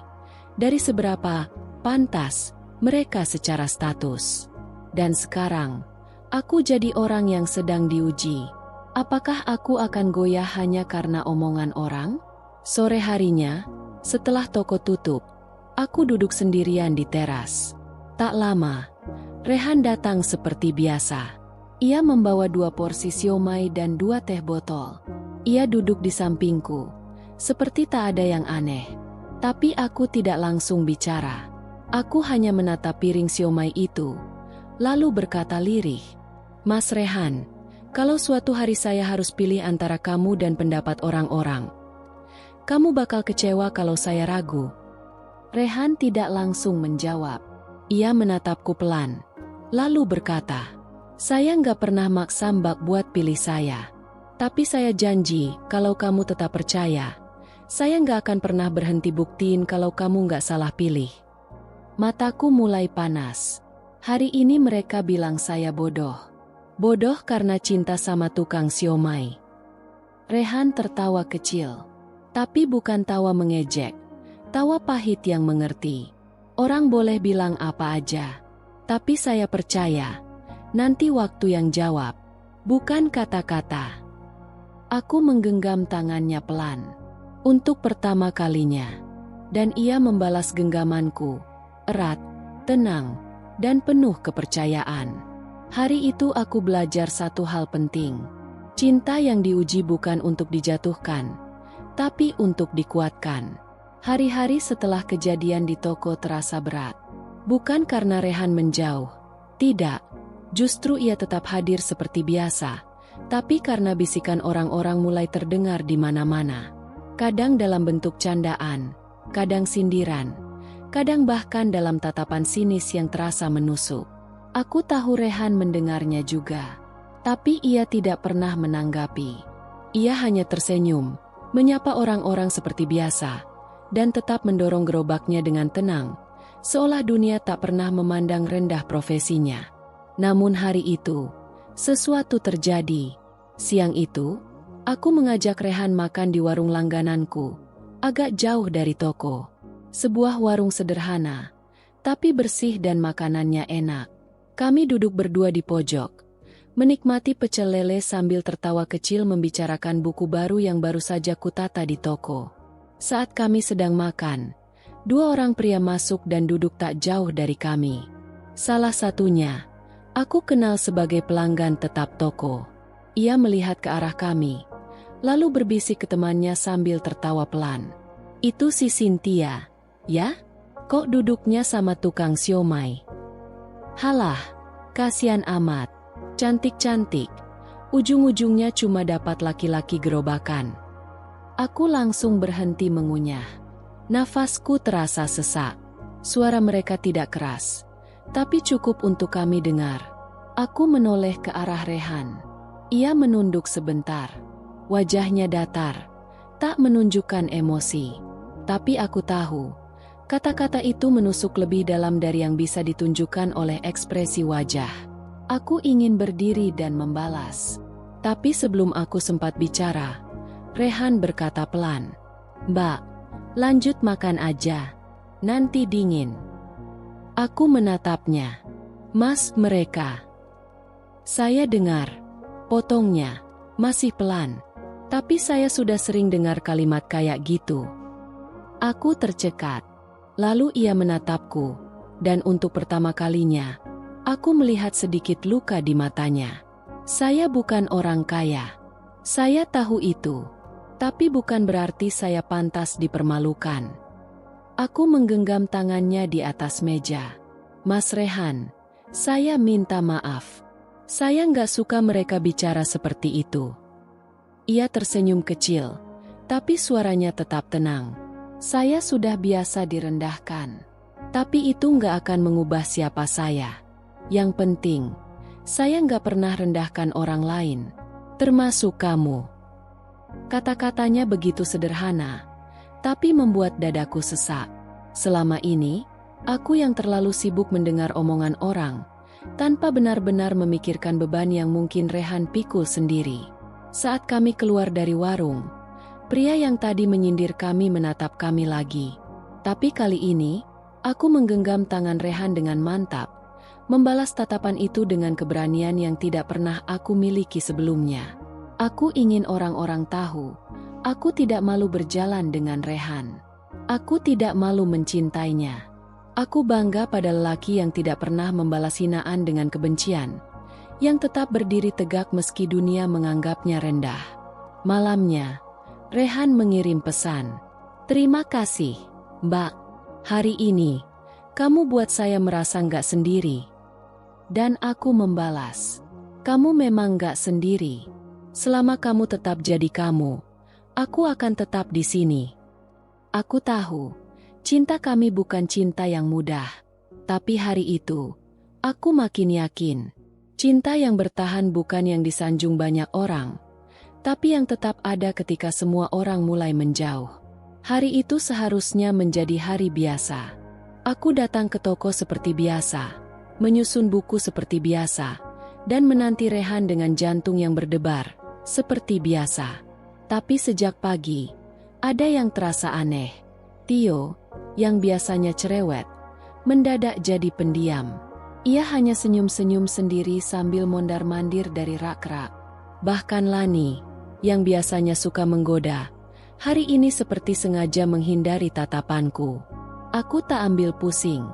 Dari seberapa pantas mereka secara status. Dan sekarang, aku jadi orang yang sedang diuji. Apakah aku akan goyah hanya karena omongan orang? Sore harinya, setelah toko tutup, aku duduk sendirian di teras. Tak lama, Rehan datang seperti biasa. Ia membawa 2 porsi siomay dan 2 teh botol. Ia duduk di sampingku, seperti tak ada yang aneh. Tapi aku tidak langsung bicara. Aku hanya menatap piring siomay itu, lalu berkata lirih, "Mas Rehan, kalau suatu hari saya harus pilih antara kamu dan pendapat orang-orang, kamu bakal kecewa kalau saya ragu." Rehan tidak langsung menjawab. Ia menatapku pelan, lalu berkata, "Saya nggak pernah maksa Mbak buat pilih saya. Tapi saya janji, kalau kamu tetap percaya, saya nggak akan pernah berhenti buktiin kalau kamu nggak salah pilih." Mataku mulai panas. Hari ini mereka bilang saya bodoh. Bodoh karena cinta sama tukang siomay. Rehan tertawa kecil. Tapi bukan tawa mengejek. Tawa pahit yang mengerti. Orang boleh bilang apa aja. Tapi saya percaya, nanti waktu yang jawab. Bukan kata-kata. Aku menggenggam tangannya pelan. Untuk pertama kalinya. Dan ia membalas genggamanku. Erat, tenang, dan penuh kepercayaan. Hari itu aku belajar satu hal penting. Cinta yang diuji bukan untuk dijatuhkan, tapi untuk dikuatkan. Hari-hari setelah kejadian di toko terasa berat. Bukan karena Rehan menjauh. Tidak, justru ia tetap hadir seperti biasa. Tapi karena bisikan orang-orang mulai terdengar di mana-mana. Kadang dalam bentuk candaan, kadang sindiran, kadang bahkan dalam tatapan sinis yang terasa menusuk. Aku tahu Rehan mendengarnya juga. Tapi ia tidak pernah menanggapi. Ia hanya tersenyum, menyapa orang-orang seperti biasa, dan tetap mendorong gerobaknya dengan tenang, seolah dunia tak pernah memandang rendah profesinya. Namun hari itu, sesuatu terjadi. Siang itu, aku mengajak Rehan makan di warung langgananku, agak jauh dari toko. Sebuah warung sederhana, tapi bersih dan makanannya enak. Kami duduk berdua di pojok, menikmati pecel lele sambil tertawa kecil membicarakan buku baru yang baru saja kutata di toko. Saat kami sedang makan, 2 orang pria masuk dan duduk tak jauh dari kami. Salah satunya, aku kenal sebagai pelanggan tetap toko. Ia melihat ke arah kami, lalu berbisik ke temannya sambil tertawa pelan. "Itu si Cynthia, ya? Kok duduknya sama tukang siomay?" "Halah, kasihan amat. Cantik-cantik. Ujung-ujungnya cuma dapat laki-laki gerobakan." Aku langsung berhenti mengunyah. Nafasku terasa sesak. Suara mereka tidak keras, tapi cukup untuk kami dengar. Aku menoleh ke arah Rehan. Ia menunduk sebentar. Wajahnya datar, tak menunjukkan emosi. Tapi aku tahu, kata-kata itu menusuk lebih dalam dari yang bisa ditunjukkan oleh ekspresi wajah. Aku ingin berdiri dan membalas. Tapi sebelum aku sempat bicara, Rehan berkata pelan, "Mbak, lanjut makan aja. Nanti dingin." Aku menatapnya. "Mas, mereka." "Saya dengar," potongnya, masih pelan. "Tapi saya sudah sering dengar kalimat kayak gitu." Aku tercekat. Lalu ia menatapku, dan untuk pertama kalinya, aku melihat sedikit luka di matanya. Saya bukan orang kaya. Saya tahu itu. Tapi bukan berarti saya pantas dipermalukan. Aku menggenggam tangannya di atas meja. Mas Rehan, saya minta maaf. Saya nggak suka mereka bicara seperti itu. Ia tersenyum kecil, tapi suaranya tetap tenang. Saya sudah biasa direndahkan. Tapi itu nggak akan mengubah siapa saya. Yang penting, saya nggak pernah rendahkan orang lain, termasuk kamu. Kata-katanya begitu sederhana, tapi membuat dadaku sesak. Selama ini, aku yang terlalu sibuk mendengar omongan orang, tanpa benar-benar memikirkan beban yang mungkin Rehan pikul sendiri. Saat kami keluar dari warung, pria yang tadi menyindir kami menatap kami lagi. Tapi kali ini, aku menggenggam tangan Rehan dengan mantap, membalas tatapan itu dengan keberanian yang tidak pernah aku miliki sebelumnya. Aku ingin orang-orang tahu, aku tidak malu berjalan dengan Rehan. Aku tidak malu mencintainya. Aku bangga pada lelaki yang tidak pernah membalas hinaan dengan kebencian, yang tetap berdiri tegak meski dunia menganggapnya rendah. Malamnya, Rehan mengirim pesan. Terima kasih, Mbak. Hari ini, kamu buat saya merasa nggak sendiri. Dan aku membalas, kamu memang gak sendiri. Selama kamu tetap jadi kamu, aku akan tetap di sini. Aku tahu, cinta kami bukan cinta yang mudah. Tapi hari itu, aku makin yakin, cinta yang bertahan bukan yang disanjung banyak orang, tapi yang tetap ada ketika semua orang mulai menjauh. Hari itu seharusnya menjadi hari biasa. Aku datang ke toko seperti biasa, menyusun buku seperti biasa, dan menanti Rehan dengan jantung yang berdebar, seperti biasa. Tapi sejak pagi, ada yang terasa aneh. Tio, yang biasanya cerewet, mendadak jadi pendiam. Ia hanya senyum-senyum sendiri sambil mondar-mandir dari rak-rak. Bahkan Lani, yang biasanya suka menggoda, hari ini seperti sengaja menghindari tatapanku. Aku tak ambil pusing.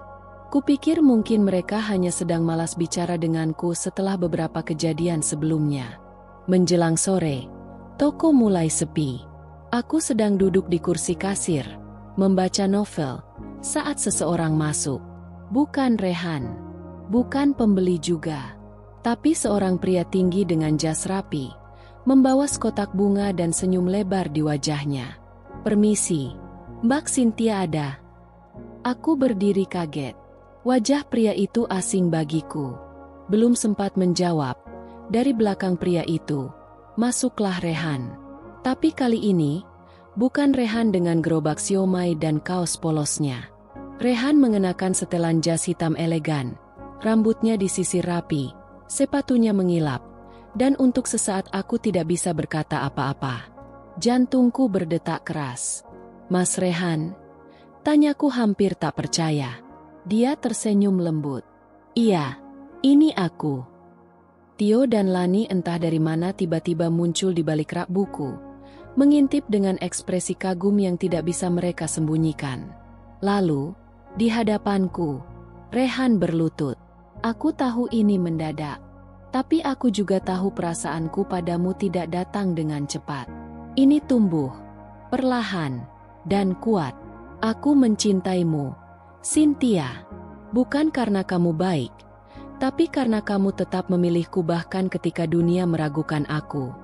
Kupikir mungkin mereka hanya sedang malas bicara denganku setelah beberapa kejadian sebelumnya. Menjelang sore, toko mulai sepi. Aku sedang duduk di kursi kasir, membaca novel, saat seseorang masuk. Bukan Rehan, bukan pembeli juga, tapi seorang pria tinggi dengan jas rapi, membawa sekotak bunga dan senyum lebar di wajahnya. Permisi, Mbak Cynthia ada? Aku berdiri kaget. Wajah pria itu asing bagiku. Belum sempat menjawab, dari belakang pria itu, masuklah Rehan. Tapi kali ini, bukan Rehan dengan gerobak siomay dan kaos polosnya. Rehan mengenakan setelan jas hitam elegan, rambutnya disisir rapi, sepatunya mengilap, dan untuk sesaat aku tidak bisa berkata apa-apa. Jantungku berdetak keras. Mas Rehan? Tanyaku hampir tak percaya. Dia tersenyum lembut. Iya, ini aku. Tio dan Lani entah dari mana tiba-tiba muncul di balik rak buku, mengintip dengan ekspresi kagum yang tidak bisa mereka sembunyikan. Lalu, di hadapanku, Rehan berlutut. Aku tahu ini mendadak, tapi aku juga tahu perasaanku padamu tidak datang dengan cepat. Ini tumbuh, perlahan, dan kuat. Aku mencintaimu, Cynthia, bukan karena kamu baik, tapi karena kamu tetap memilihku bahkan ketika dunia meragukan aku.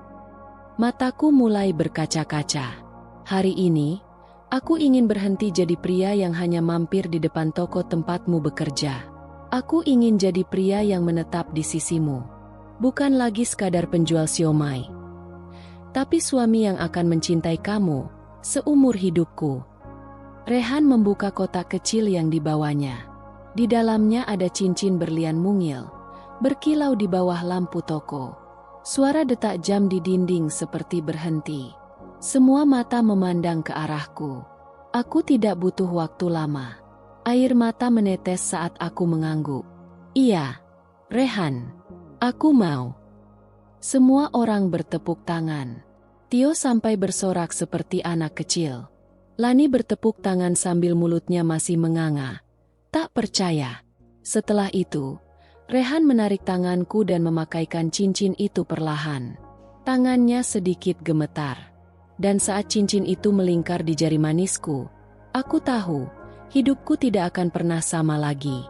Mataku mulai berkaca-kaca. Hari ini, aku ingin berhenti jadi pria yang hanya mampir di depan toko tempatmu bekerja. Aku ingin jadi pria yang menetap di sisimu. Bukan lagi sekadar penjual siomay, tapi suami yang akan mencintai kamu seumur hidupku. Rehan membuka kotak kecil yang dibawanya. Di dalamnya ada cincin berlian mungil, berkilau di bawah lampu toko. Suara detak jam di dinding seperti berhenti. Semua mata memandang ke arahku. Aku tidak butuh waktu lama. Air mata menetes saat aku mengangguk. Iya, Rehan, aku mau. Semua orang bertepuk tangan. Tio sampai bersorak seperti anak kecil. Lani bertepuk tangan sambil mulutnya masih menganga. Tak percaya. Setelah itu, Rehan menarik tanganku dan memakaikan cincin itu perlahan. Tangannya sedikit gemetar. Dan saat cincin itu melingkar di jari manisku, aku tahu, hidupku tidak akan pernah sama lagi.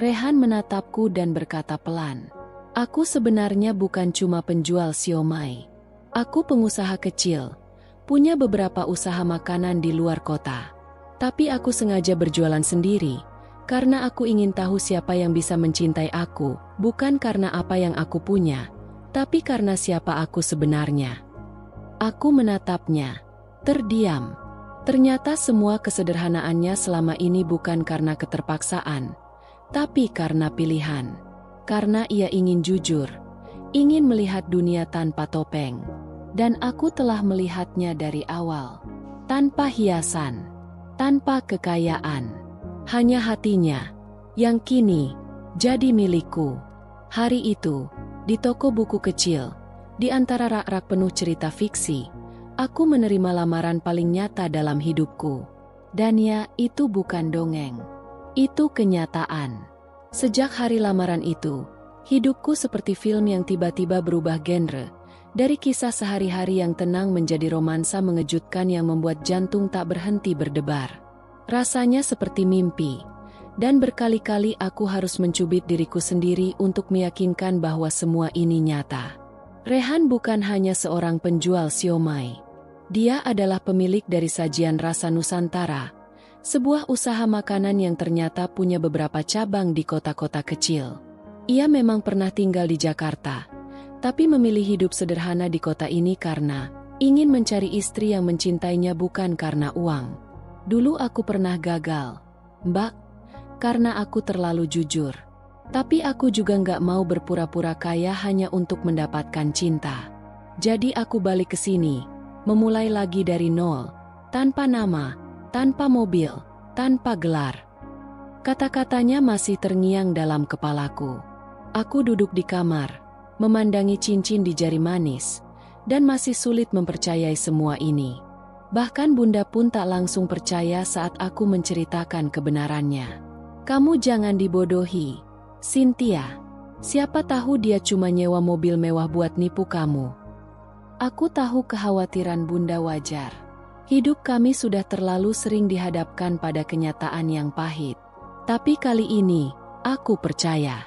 Rehan menatapku dan berkata pelan, "Aku sebenarnya bukan cuma penjual siomay. Aku pengusaha kecil, punya beberapa usaha makanan di luar kota. Tapi aku sengaja berjualan sendiri, karena aku ingin tahu siapa yang bisa mencintai aku, bukan karena apa yang aku punya, tapi karena siapa aku sebenarnya." Aku menatapnya, terdiam. Ternyata semua kesederhanaannya selama ini bukan karena keterpaksaan, tapi karena pilihan. Karena ia ingin jujur, ingin melihat dunia tanpa topeng. Dan aku telah melihatnya dari awal. Tanpa hiasan, tanpa kekayaan. Hanya hatinya, yang kini jadi milikku. Hari itu, di toko buku kecil, di antara rak-rak penuh cerita fiksi, aku menerima lamaran paling nyata dalam hidupku. Dan ya, itu bukan dongeng. Itu kenyataan. Sejak hari lamaran itu, hidupku seperti film yang tiba-tiba berubah genre. Dari kisah sehari-hari yang tenang menjadi romansa mengejutkan yang membuat jantung tak berhenti berdebar. Rasanya seperti mimpi. Dan berkali-kali aku harus mencubit diriku sendiri untuk meyakinkan bahwa semua ini nyata. Rehan bukan hanya seorang penjual siomay. Dia adalah pemilik dari Sajian Rasa Nusantara, sebuah usaha makanan yang ternyata punya beberapa cabang di kota-kota kecil. Ia memang pernah tinggal di Jakarta, tapi memilih hidup sederhana di kota ini karena ingin mencari istri yang mencintainya bukan karena uang. Dulu aku pernah gagal, Mbak, karena aku terlalu jujur. Tapi aku juga nggak mau berpura-pura kaya hanya untuk mendapatkan cinta. Jadi aku balik ke sini, memulai lagi dari nol, tanpa nama, tanpa mobil, tanpa gelar. Kata-katanya masih terngiang dalam kepalaku. Aku duduk di kamar, memandangi cincin di jari manis, dan masih sulit mempercayai semua ini. Bahkan Bunda pun tak langsung percaya saat aku menceritakan kebenarannya. "Kamu jangan dibodohi, Cynthia. Siapa tahu dia cuma nyewa mobil mewah buat nipu kamu." Aku tahu kekhawatiran Bunda wajar. Hidup kami sudah terlalu sering dihadapkan pada kenyataan yang pahit. Tapi kali ini, aku percaya.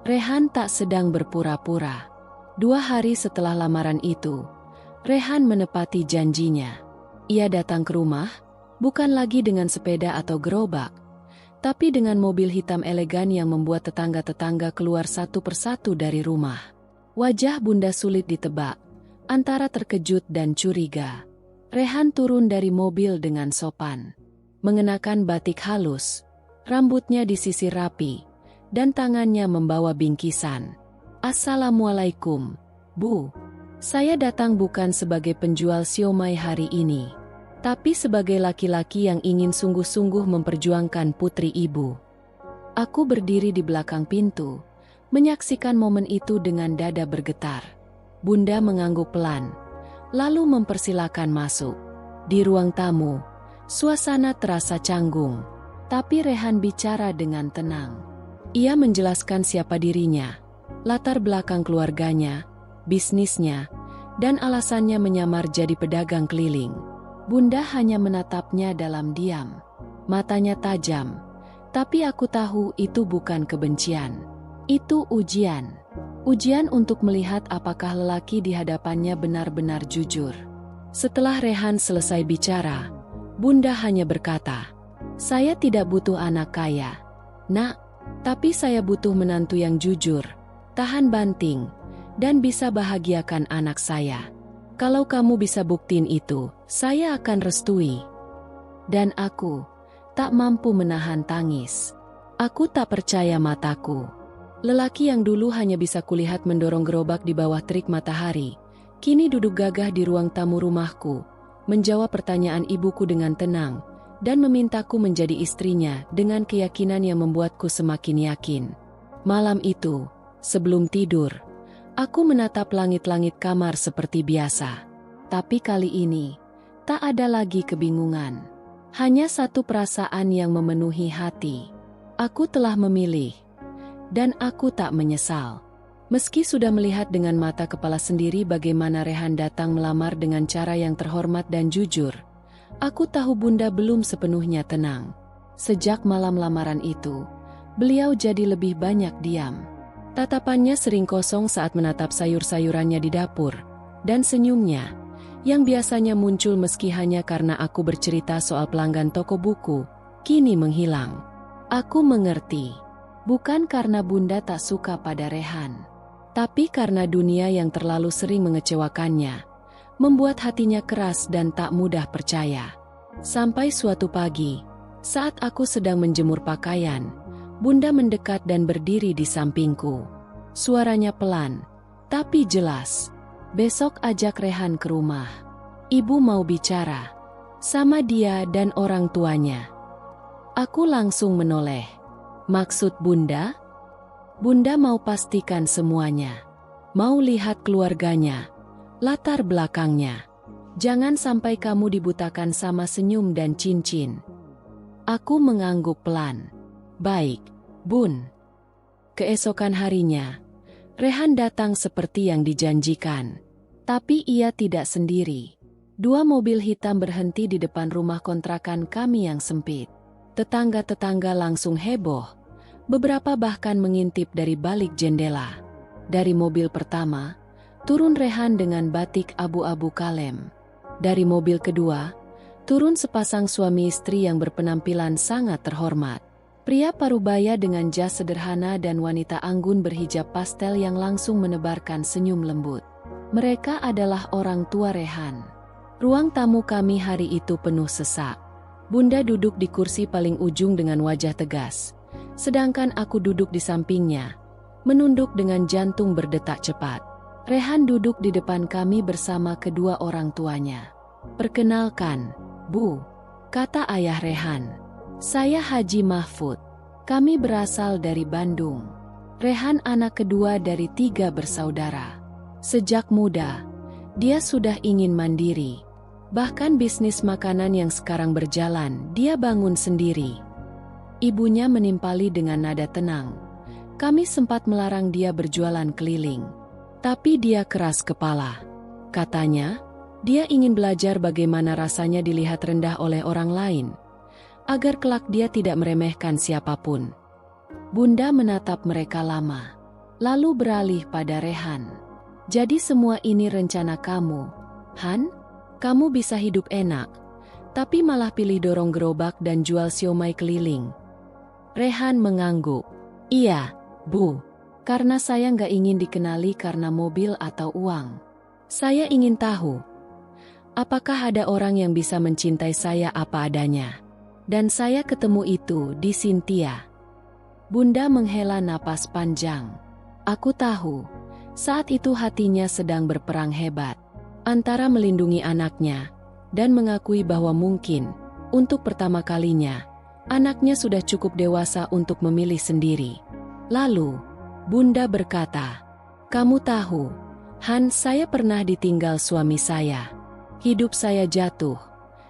Rehan tak sedang berpura-pura. 2 hari setelah lamaran itu, Rehan menepati janjinya. Ia datang ke rumah, bukan lagi dengan sepeda atau gerobak, tapi dengan mobil hitam elegan yang membuat tetangga-tetangga keluar satu persatu dari rumah. Wajah Bunda sulit ditebak, antara terkejut dan curiga. Rehan turun dari mobil dengan sopan, mengenakan batik halus, rambutnya disisir rapi, dan tangannya membawa bingkisan. "Assalamualaikum, Bu. Saya datang bukan sebagai penjual siomay hari ini, tapi sebagai laki-laki yang ingin sungguh-sungguh memperjuangkan putri ibu." Aku berdiri di belakang pintu, menyaksikan momen itu dengan dada bergetar. Bunda mengangguk pelan, lalu mempersilakan masuk. Di ruang tamu, suasana terasa canggung, tapi Rehan bicara dengan tenang. Ia menjelaskan siapa dirinya, latar belakang keluarganya, bisnisnya, dan alasannya menyamar jadi pedagang keliling. Bunda hanya menatapnya dalam diam. Matanya tajam, tapi aku tahu itu bukan kebencian. Itu ujian. Ujian untuk melihat apakah lelaki di hadapannya benar-benar jujur. Setelah Rehan selesai bicara, Bunda hanya berkata, "Saya tidak butuh anak kaya, Nak, tapi saya butuh menantu yang jujur, tahan banting, dan bisa bahagiakan anak saya. Kalau kamu bisa buktiin itu, saya akan restui." Dan aku tak mampu menahan tangis. Aku tak percaya mataku. Lelaki yang dulu hanya bisa kulihat mendorong gerobak di bawah terik matahari, kini duduk gagah di ruang tamu rumahku, menjawab pertanyaan ibuku dengan tenang, dan memintaku menjadi istrinya dengan keyakinan yang membuatku semakin yakin. Malam itu, sebelum tidur, aku menatap langit-langit kamar seperti biasa. Tapi kali ini, tak ada lagi kebingungan. Hanya satu perasaan yang memenuhi hati. Aku telah memilih. Dan aku tak menyesal. Meski sudah melihat dengan mata kepala sendiri bagaimana Rehan datang melamar dengan cara yang terhormat dan jujur, aku tahu Bunda belum sepenuhnya tenang. Sejak malam lamaran itu, beliau jadi lebih banyak diam. Tatapannya sering kosong saat menatap sayur-sayurannya di dapur, dan senyumnya, yang biasanya muncul meski hanya karena aku bercerita soal pelanggan toko buku, kini menghilang. Aku mengerti, bukan karena Bunda tak suka pada Rehan, tapi karena dunia yang terlalu sering mengecewakannya, membuat hatinya keras dan tak mudah percaya. Sampai suatu pagi, saat aku sedang menjemur pakaian, Bunda mendekat dan berdiri di sampingku. Suaranya pelan, tapi jelas. Besok ajak Rehan ke rumah. Ibu mau bicara sama dia dan orang tuanya. Aku langsung menoleh. Maksud Bunda? Bunda mau pastikan semuanya. Mau lihat keluarganya, latar belakangnya. Jangan sampai kamu dibutakan sama senyum dan cincin. Aku mengangguk pelan. Baik, Bun. Keesokan harinya, Rehan datang seperti yang dijanjikan. Tapi ia tidak sendiri. 2 mobil hitam berhenti di depan rumah kontrakan kami yang sempit. Tetangga-tetangga langsung heboh. Beberapa bahkan mengintip dari balik jendela. Dari mobil pertama, turun Rehan dengan batik abu-abu kalem. Dari mobil kedua, turun sepasang suami istri yang berpenampilan sangat terhormat. Pria parubaya dengan jas sederhana dan wanita anggun berhijab pastel yang langsung menebarkan senyum lembut. Mereka adalah orang tua Rehan. Ruang tamu kami hari itu penuh sesak. Bunda duduk di kursi paling ujung dengan wajah tegas, sedangkan aku duduk di sampingnya, menunduk dengan jantung berdetak cepat. Rehan duduk di depan kami bersama kedua orang tuanya. "Perkenalkan, Bu," kata ayah Rehan. "Saya Haji Mahfud. Kami berasal dari Bandung." Rehan anak kedua dari 3 bersaudara. Sejak muda, dia sudah ingin mandiri. Bahkan bisnis makanan yang sekarang berjalan, dia bangun sendiri. Ibunya menimpali dengan nada tenang. Kami sempat melarang dia berjualan keliling. Tapi dia keras kepala. Katanya, dia ingin belajar bagaimana rasanya dilihat rendah oleh orang lain, agar kelak dia tidak meremehkan siapapun. Bunda menatap mereka lama, lalu beralih pada Rehan. "Jadi semua ini rencana kamu, Han? Kamu bisa hidup enak, tapi malah pilih dorong gerobak dan jual siomay keliling." Rehan mengangguk. "Iya, Bu. Karena saya nggak ingin dikenali karena mobil atau uang. Saya ingin tahu, apakah ada orang yang bisa mencintai saya apa adanya. Dan saya ketemu itu di Cynthia." Bunda menghela napas panjang. Aku tahu, saat itu hatinya sedang berperang hebat, antara melindungi anaknya, dan mengakui bahwa mungkin, untuk pertama kalinya, anaknya sudah cukup dewasa untuk memilih sendiri. Lalu, Bunda berkata, "Kamu tahu, Han, saya pernah ditinggal suami saya. Hidup saya jatuh.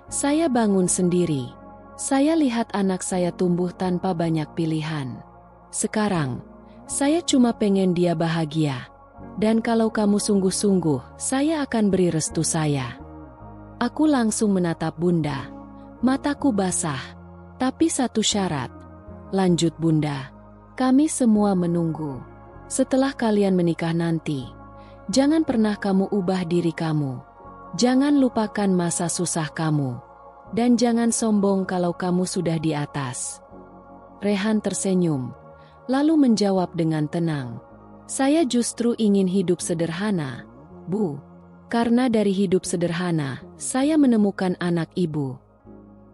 Saya bangun sendiri. Saya lihat anak saya tumbuh tanpa banyak pilihan. Sekarang, saya cuma pengen dia bahagia. Dan kalau kamu sungguh-sungguh, saya akan beri restu saya." Aku langsung menatap Bunda. Mataku basah. "Tapi satu syarat," lanjut Bunda. "Kami semua menunggu. Setelah kalian menikah nanti, jangan pernah kamu ubah diri kamu. Jangan lupakan masa susah kamu. Dan jangan sombong kalau kamu sudah di atas." Rehan tersenyum, lalu menjawab dengan tenang, "Saya justru ingin hidup sederhana, Bu. Karena dari hidup sederhana, saya menemukan anak ibu."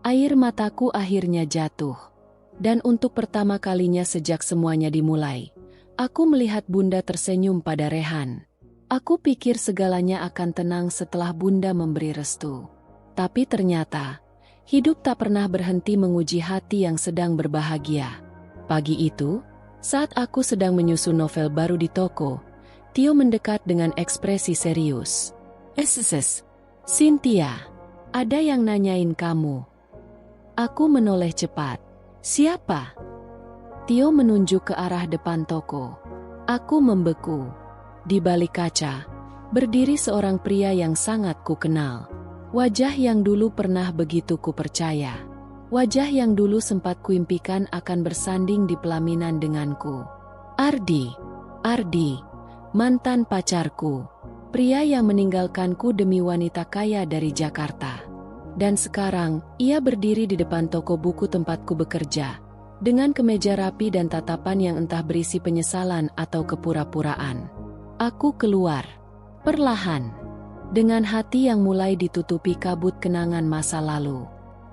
Air mataku akhirnya jatuh. Dan untuk pertama kalinya sejak semuanya dimulai, aku melihat Bunda tersenyum pada Rehan. Aku pikir segalanya akan tenang setelah Bunda memberi restu. Tapi ternyata, hidup tak pernah berhenti menguji hati yang sedang berbahagia. Pagi itu, saat aku sedang menyusun novel baru di toko, Tio mendekat dengan ekspresi serius. Cynthia, ada yang nanyain kamu." Aku menoleh cepat. "Siapa?" Tio menunjuk ke arah depan toko. Aku membeku. Di balik kaca, berdiri seorang pria yang sangat kukenal. Wajah yang dulu pernah begitu kupercaya. Wajah yang dulu sempat kuimpikan akan bersanding di pelaminan denganku. Ardi, mantan pacarku. Pria yang meninggalkanku demi wanita kaya dari Jakarta. Dan sekarang, ia berdiri di depan toko buku tempatku bekerja, dengan kemeja rapi dan tatapan yang entah berisi penyesalan atau kepura-puraan. Aku keluar, perlahan, dengan hati yang mulai ditutupi kabut kenangan masa lalu.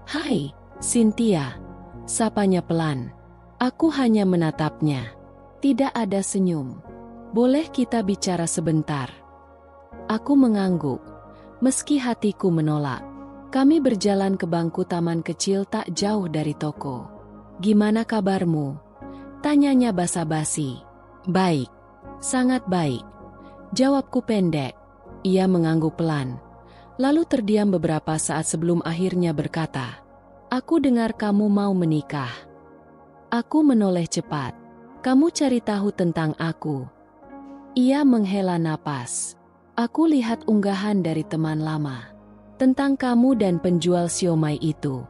"Hai, Cynthia," sapanya pelan. Aku hanya menatapnya. Tidak ada senyum. "Boleh kita bicara sebentar?" Aku mengangguk, meski hatiku menolak. Kami berjalan ke bangku taman kecil tak jauh dari toko. "Gimana kabarmu?" tanyanya basa-basi. "Baik, sangat baik," jawabku pendek. Ia mengangguk pelan, lalu terdiam beberapa saat sebelum akhirnya berkata, "Aku dengar kamu mau menikah." Aku menoleh cepat. "Kamu cari tahu tentang aku?" Ia menghela napas. "Aku lihat unggahan dari teman lama tentang kamu dan penjual siomay itu."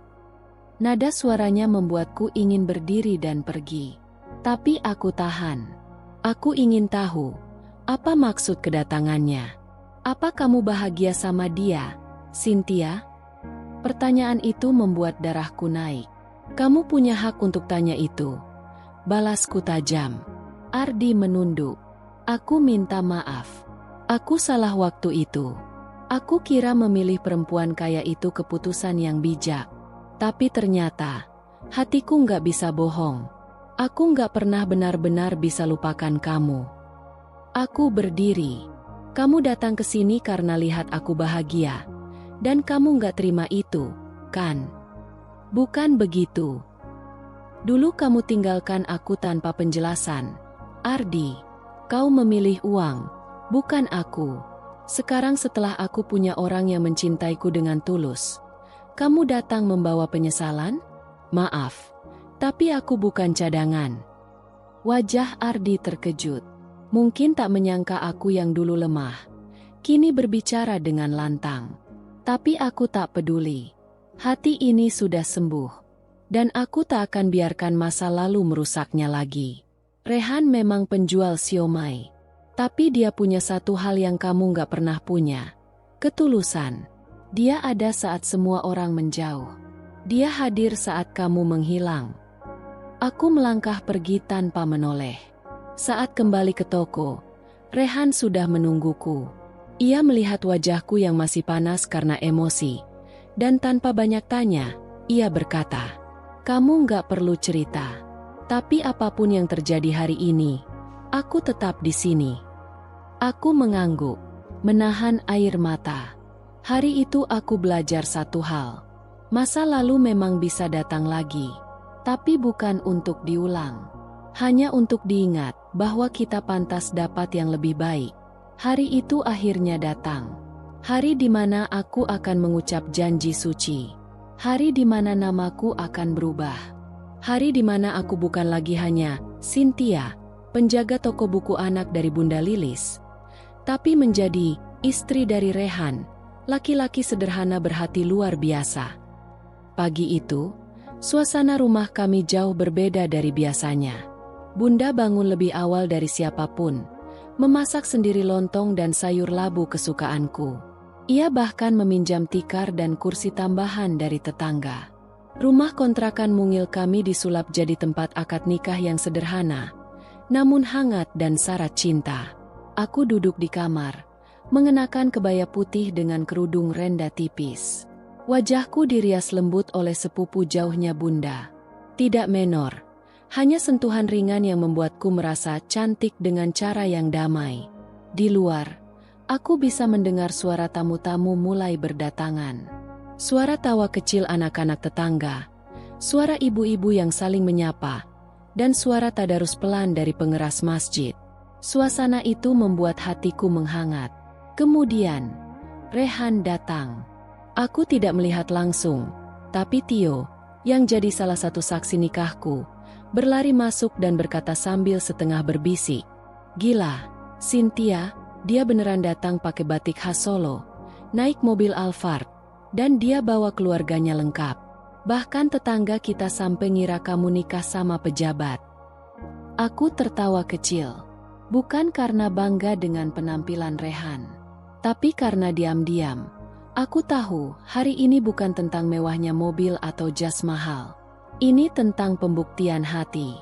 Nada suaranya membuatku ingin berdiri dan pergi. Tapi aku tahan. Aku ingin tahu, apa maksud kedatangannya? "Apa kamu bahagia sama dia, Cynthia?" Pertanyaan itu membuat darahku naik. "Kamu punya hak untuk tanya itu," balasku tajam. Ardi menunduk. "Aku minta maaf. Aku salah waktu itu. Aku kira memilih perempuan kaya itu keputusan yang bijak. Tapi ternyata, hatiku nggak bisa bohong. Aku nggak pernah benar-benar bisa lupakan kamu." Aku berdiri. "Kamu datang ke sini karena lihat aku bahagia. Dan kamu nggak terima itu, kan?" "Bukan begitu. Dulu kamu tinggalkan aku tanpa penjelasan. Ardi, kau memilih uang, bukan aku. Sekarang setelah aku punya orang yang mencintaiku dengan tulus, kamu datang membawa penyesalan? Maaf, tapi aku bukan cadangan." Wajah Ardi terkejut. Mungkin tak menyangka aku yang dulu lemah, kini berbicara dengan lantang. Tapi aku tak peduli. Hati ini sudah sembuh. Dan aku tak akan biarkan masa lalu merusaknya lagi. Rehan memang penjual siomay. Tapi dia punya satu hal yang kamu gak pernah punya. Ketulusan. Dia ada saat semua orang menjauh. Dia hadir saat kamu menghilang. Aku melangkah pergi tanpa menoleh. Saat kembali ke toko, Rehan sudah menungguku. Ia melihat wajahku yang masih panas karena emosi. Dan tanpa banyak tanya, ia berkata, "Kamu gak perlu cerita. Tapi apapun yang terjadi hari ini, aku tetap di sini." Aku mengangguk, menahan air mata. Hari itu aku belajar satu hal. Masa lalu memang bisa datang lagi, tapi bukan untuk diulang. Hanya untuk diingat bahwa kita pantas dapat yang lebih baik. Hari itu akhirnya datang. Hari di mana aku akan mengucap janji suci. Hari di mana namaku akan berubah. Hari di mana aku bukan lagi hanya Cynthia, penjaga toko buku anak dari Bunda Lilis, tapi menjadi istri dari Rehan, laki-laki sederhana berhati luar biasa. Pagi itu, suasana rumah kami jauh berbeda dari biasanya. Bunda bangun lebih awal dari siapapun, memasak sendiri lontong dan sayur labu kesukaanku. Ia bahkan meminjam tikar dan kursi tambahan dari tetangga. Rumah kontrakan mungil kami disulap jadi tempat akad nikah yang sederhana, namun hangat dan syarat cinta. Aku duduk di kamar, mengenakan kebaya putih dengan kerudung renda tipis. Wajahku dirias lembut oleh sepupu jauhnya Bunda. Tidak menor, hanya sentuhan ringan yang membuatku merasa cantik dengan cara yang damai. Di luar, aku bisa mendengar suara tamu-tamu mulai berdatangan. Suara tawa kecil anak-anak tetangga, suara ibu-ibu yang saling menyapa, dan suara tadarus pelan dari pengeras masjid. Suasana itu membuat hatiku menghangat. Kemudian, Rehan datang. Aku tidak melihat langsung, tapi Tio, yang jadi salah satu saksi nikahku, berlari masuk dan berkata sambil setengah berbisik, "Gila, Cynthia, dia beneran datang pakai batik khas Solo, naik mobil Alphard, dan dia bawa keluarganya lengkap. Bahkan tetangga kita sampai ngira kamu nikah sama pejabat." Aku tertawa kecil. Bukan karena bangga dengan penampilan Rehan, tapi karena diam-diam aku tahu hari ini bukan tentang mewahnya mobil atau jas mahal. Ini tentang pembuktian hati.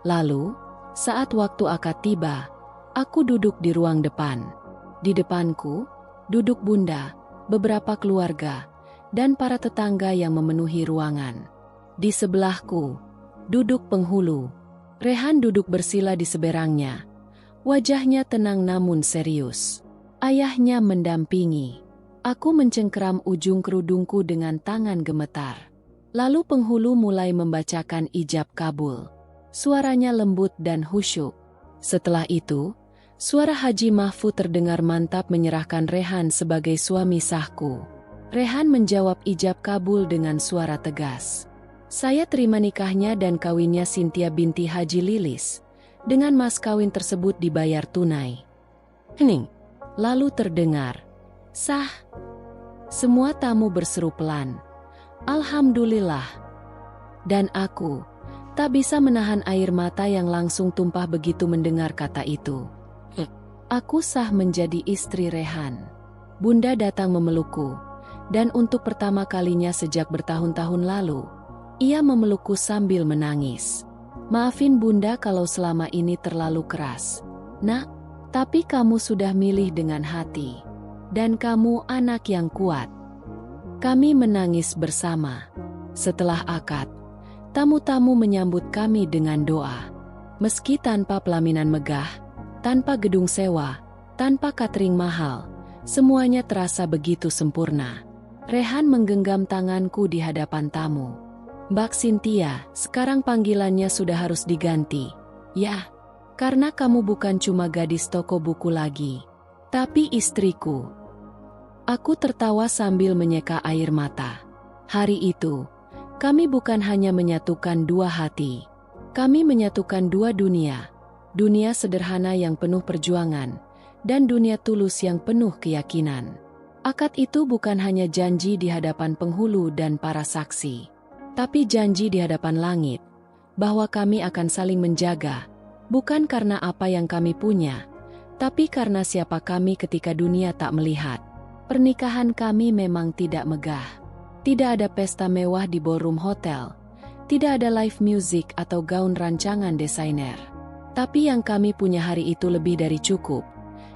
Lalu, saat waktu akad tiba, aku duduk di ruang depan. Di depanku, duduk Bunda, beberapa keluarga, dan para tetangga yang memenuhi ruangan. Di sebelahku, duduk penghulu. Rehan duduk bersila di seberangnya. Wajahnya tenang namun serius. Ayahnya mendampingi. Aku mencengkeram ujung kerudungku dengan tangan gemetar. Lalu penghulu mulai membacakan ijab kabul. Suaranya lembut dan khusyuk. Setelah itu, suara Haji Mahfud terdengar mantap menyerahkan Rehan sebagai suami sahku. Rehan menjawab ijab kabul dengan suara tegas. Saya terima nikahnya dan kawinnya Cynthia binti Haji Lilis. Dengan mas kawin tersebut dibayar tunai. Hening. Lalu terdengar, "Sah." Semua tamu berseru pelan, "Alhamdulillah." Dan aku tak bisa menahan air mata yang langsung tumpah begitu mendengar kata itu. Aku sah menjadi istri Rehan. Bunda datang memelukku, dan untuk pertama kalinya sejak bertahun-tahun lalu, ia memelukku sambil menangis. "Maafin Bunda kalau selama ini terlalu keras, Nak, tapi kamu sudah milih dengan hati. Dan kamu anak yang kuat." Kami menangis bersama. Setelah akad, tamu-tamu menyambut kami dengan doa. Meski tanpa pelaminan megah, tanpa gedung sewa, tanpa catering mahal, semuanya terasa begitu sempurna. Rehan menggenggam tanganku di hadapan tamu. "Mbak Cynthia, sekarang panggilannya sudah harus diganti. Ya, karena kamu bukan cuma gadis toko buku lagi, tapi istriku." Aku tertawa sambil menyeka air mata. Hari itu, kami bukan hanya menyatukan dua hati. Kami menyatukan dua dunia. Dunia sederhana yang penuh perjuangan, dan dunia tulus yang penuh keyakinan. Akad itu bukan hanya janji di hadapan penghulu dan para saksi, tapi janji di hadapan langit, bahwa kami akan saling menjaga, bukan karena apa yang kami punya, tapi karena siapa kami ketika dunia tak melihat. Pernikahan kami memang tidak megah. Tidak ada pesta mewah di ballroom hotel, tidak ada live music atau gaun rancangan desainer. Tapi yang kami punya hari itu lebih dari cukup.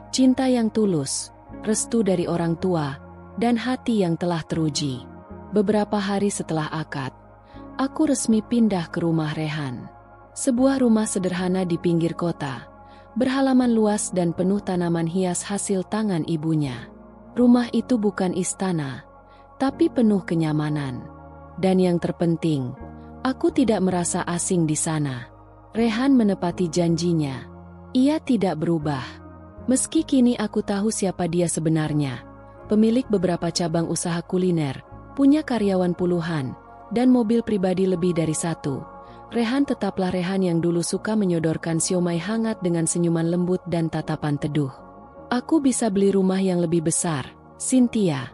Cinta yang tulus, restu dari orang tua, dan hati yang telah teruji. Beberapa hari setelah akad, aku resmi pindah ke rumah Rehan. Sebuah rumah sederhana di pinggir kota, berhalaman luas dan penuh tanaman hias hasil tangan ibunya. Rumah itu bukan istana, tapi penuh kenyamanan. Dan yang terpenting, aku tidak merasa asing di sana. Rehan menepati janjinya. Ia tidak berubah. Meski kini aku tahu siapa dia sebenarnya. Pemilik beberapa cabang usaha kuliner, punya karyawan puluhan, dan mobil pribadi lebih dari satu. Rehan tetaplah Rehan yang dulu suka menyodorkan siomay hangat dengan senyuman lembut dan tatapan teduh. "Aku bisa beli rumah yang lebih besar, Cynthia,"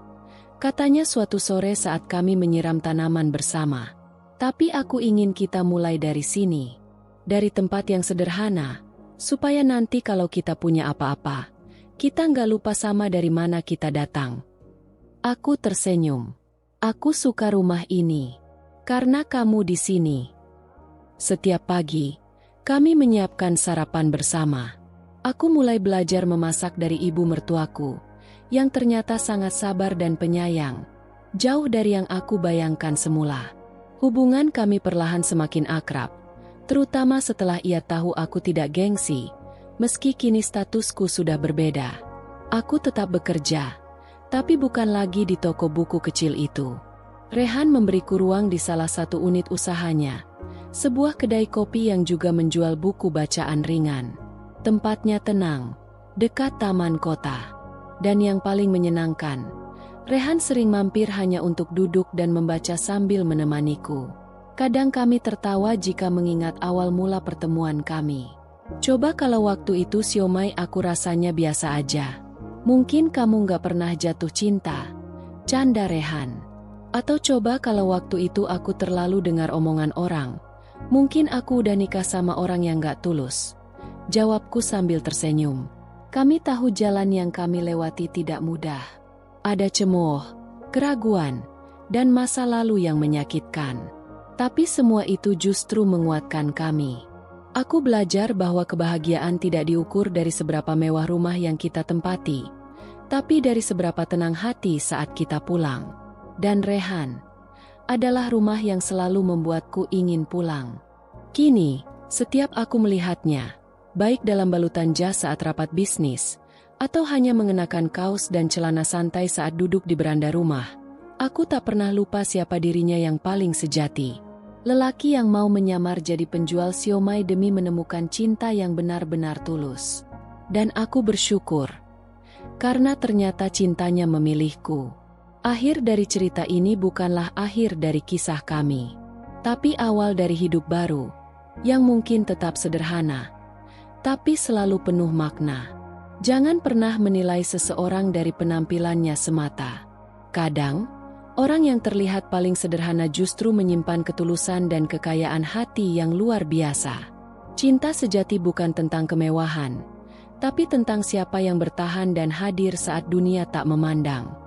katanya suatu sore saat kami menyiram tanaman bersama. "Tapi aku ingin kita mulai dari sini. Dari tempat yang sederhana, supaya nanti kalau kita punya apa-apa, kita nggak lupa sama dari mana kita datang." Aku tersenyum. "Aku suka rumah ini, karena kamu di sini." Setiap pagi, kami menyiapkan sarapan bersama. Aku mulai belajar memasak dari ibu mertuaku, yang ternyata sangat sabar dan penyayang, jauh dari yang aku bayangkan semula. Hubungan kami perlahan semakin akrab, terutama setelah ia tahu aku tidak gengsi, meski kini statusku sudah berbeda. Aku tetap bekerja, tapi bukan lagi di toko buku kecil itu. Rehan memberiku ruang di salah satu unit usahanya, sebuah kedai kopi yang juga menjual buku bacaan ringan. Tempatnya tenang, dekat taman kota. Dan yang paling menyenangkan, Rehan sering mampir hanya untuk duduk dan membaca sambil menemaniku. Kadang kami tertawa jika mengingat awal mula pertemuan kami. Coba kalau waktu itu siomay aku rasanya biasa aja. Mungkin kamu gak pernah jatuh cinta. Canda Rehan. Atau coba kalau waktu itu aku terlalu dengar omongan orang. Mungkin aku udah nikah sama orang yang gak tulus. Jawabku sambil tersenyum. Kami tahu jalan yang kami lewati tidak mudah. Ada cemooh, keraguan, dan masa lalu yang menyakitkan. Tapi semua itu justru menguatkan kami. Aku belajar bahwa kebahagiaan tidak diukur dari seberapa mewah rumah yang kita tempati, tapi dari seberapa tenang hati saat kita pulang. Dan Rehan adalah rumah yang selalu membuatku ingin pulang. Kini, setiap aku melihatnya, baik dalam balutan jas saat rapat bisnis, atau hanya mengenakan kaos dan celana santai saat duduk di beranda rumah, aku tak pernah lupa siapa dirinya yang paling sejati. Lelaki yang mau menyamar jadi penjual siomay demi menemukan cinta yang benar-benar tulus. Dan aku bersyukur, karena ternyata cintanya memilihku. Akhir dari cerita ini bukanlah akhir dari kisah kami, tapi awal dari hidup baru, yang mungkin tetap sederhana, tapi selalu penuh makna. Jangan pernah menilai seseorang dari penampilannya semata. Kadang, orang yang terlihat paling sederhana justru menyimpan ketulusan dan kekayaan hati yang luar biasa. Cinta sejati bukan tentang kemewahan, tapi tentang siapa yang bertahan dan hadir saat dunia tak memandang.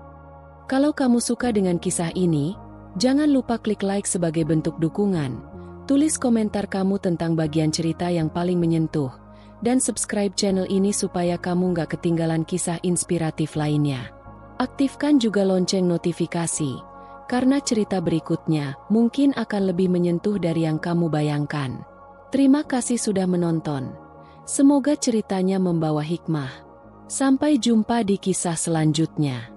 Kalau kamu suka dengan kisah ini, jangan lupa klik like sebagai bentuk dukungan, tulis komentar kamu tentang bagian cerita yang paling menyentuh, dan subscribe channel ini supaya kamu gak ketinggalan kisah inspiratif lainnya. Aktifkan juga lonceng notifikasi, karena cerita berikutnya mungkin akan lebih menyentuh dari yang kamu bayangkan. Terima kasih sudah menonton. Semoga ceritanya membawa hikmah. Sampai jumpa di kisah selanjutnya.